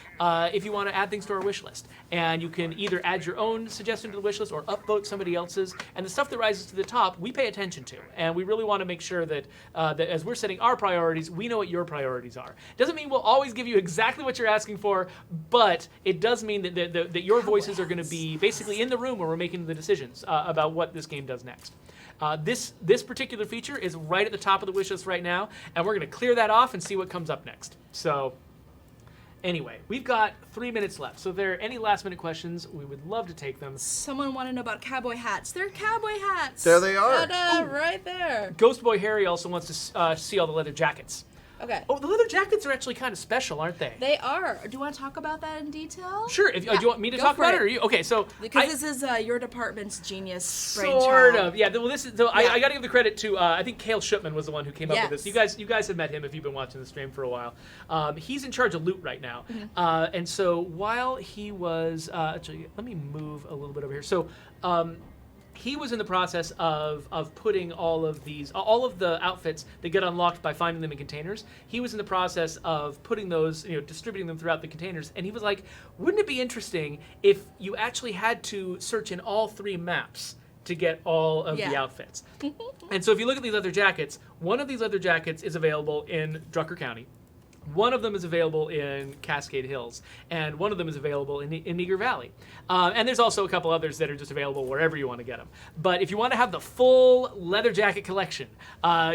if you want to add things to our wish list. And you can either add your own suggestion to the wish list or upvote somebody else's. And the stuff that rises to the top, we pay attention to. And we really want to make sure that as we're setting our priorities, we know what your priorities are. Doesn't mean we'll always give you exactly what you're asking for, but it does mean that your voices are going to be basically in the room where we're making the decisions about what this game does next. This particular feature is right at the top of the wish list right now, and we're going to clear that off and see what comes up next. So anyway, we've got 3 minutes left. So if there are any last-minute questions, we would love to take them. Someone wanted to know about cowboy hats. They're cowboy hats. There they are. Ta-da, right there. Ghost Boy Harry also wants to see all the leather jackets. Okay. Oh, the leather jackets are actually kind of special, aren't they? They are. Do you want to talk about that in detail? Sure. Do you want me to talk about it, or you? Okay, so because this is your department's genius brainchild. Sort of. Yeah. Well, this is. So I got to give the credit to. I think Cale Shipman was the one who came up with this. You guys have met him if you've been watching the stream for a while. He's in charge of loot right now, and so while he was actually, let me move a little bit over here. So. He was in the process of putting all of the outfits that get unlocked by finding them in containers. He was in the process of putting those, distributing them throughout the containers. And he was like, wouldn't it be interesting if you actually had to search in all 3 maps to get all of the outfits? And so if you look at these leather jackets, one of these leather jackets is available in Drucker County. One of them is available in Cascade Hills, and one of them is available in Eager Valley. And there's also a couple others that are just available wherever you want to get them. But if you want to have the full leather jacket collection,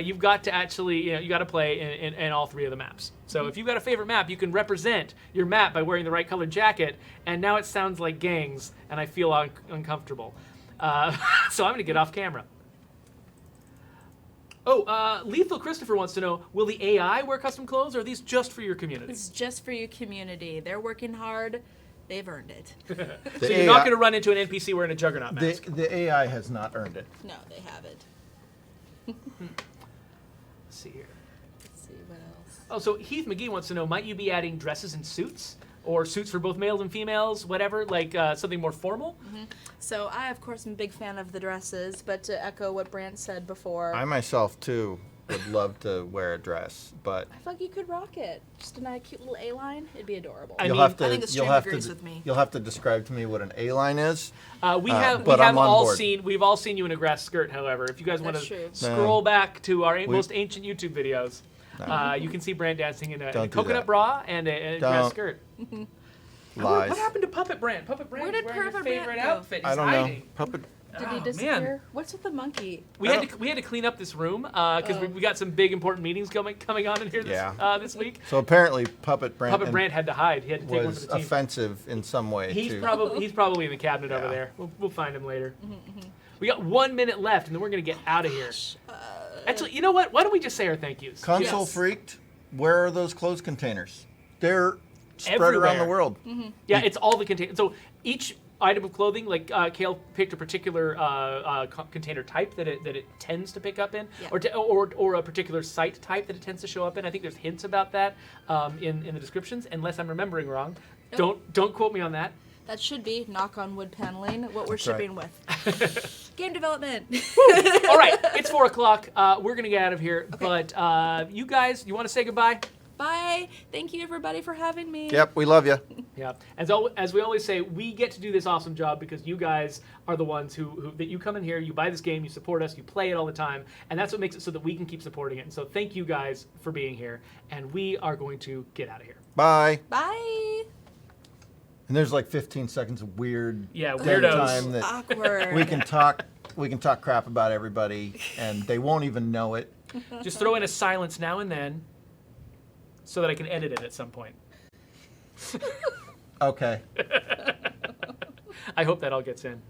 you've got to actually, you got to play in all 3 of the maps. So if you've got a favorite map, you can represent your map by wearing the right colored jacket, and now it sounds like gangs, and I feel uncomfortable. So I'm going to get off camera. Oh, Lethal Christopher wants to know, will the AI wear custom clothes, or are these just for your community? It's just for your community. They're working hard. They've earned it. So you're not going to run into an NPC wearing a Juggernaut mask? The AI has not earned it. No, they haven't. Let's see here. Let's see, what else? Oh, so Heath McGee wants to know, might you be adding dresses and suits? or suits for both males and females, whatever, like something more formal. So I, of course, am a big fan of the dresses, but to echo what Brant said before, I myself too would love to wear a dress, but I feel like you could rock it. Just in a cute little A-line. It'd be adorable. I you'll mean, have to I think the stream you'll have agrees to with me. you'll have to describe to me what an A-line is. We have but I'm on all board. seen we've all seen you in a grass skirt. However, if you guys want That's to true. scroll back to our We- most ancient YouTube videos, you can see Brand dancing in a Don't do coconut that. bra and a grass Don't. skirt. Lies. What happened to Puppet Brand? Puppet Brand Where is did wearing Puppet your Brand favorite go? outfit. He's I don't know. hiding. Puppet. Did Oh, he man. disappear? What's with the monkey? We had to clean up this room because we got some big important meetings coming on in here this week. So apparently, Puppet Brand Puppet Brand had to hide. He had to take one was for the team. offensive in some way He's too. probably in the cabinet over Yeah. there. We'll find him later. We got 1 minute left, and then we're gonna get out of here. Actually, you know what? Why don't we just say our thank yous? Console Yes. freaked. Where are those clothes containers? They're spread Everywhere. around the world. Yeah, it's all the container. So each item of clothing, like Kale picked a particular container type that it tends to pick up in, Yeah. or a particular site type that it tends to show up in. I think there's hints about that in the descriptions, unless I'm remembering wrong. Nope. Don't quote me on that. That should be, knock on wood paneling, what we're That's right. shipping with. Game development. All right, it's 4 o'clock. We're gonna get out of here, but you guys, you want to say goodbye? Bye. Thank you, everybody, for having me. Yep, we love you. Yeah. As we always say, we get to do this awesome job because you guys are the ones who that you come in here, you buy this game, you support us, you play it all the time, and that's what makes it so that we can keep supporting it. And so thank you guys for being here, and we are going to get out of here. Bye. Bye. And there's like 15 seconds of weird Yeah, dead weirdos. time that Awkward. we can talk crap about everybody and they won't even know it. Just throw in a silence now and then so that I can edit it at some point. Okay. I hope that all gets in.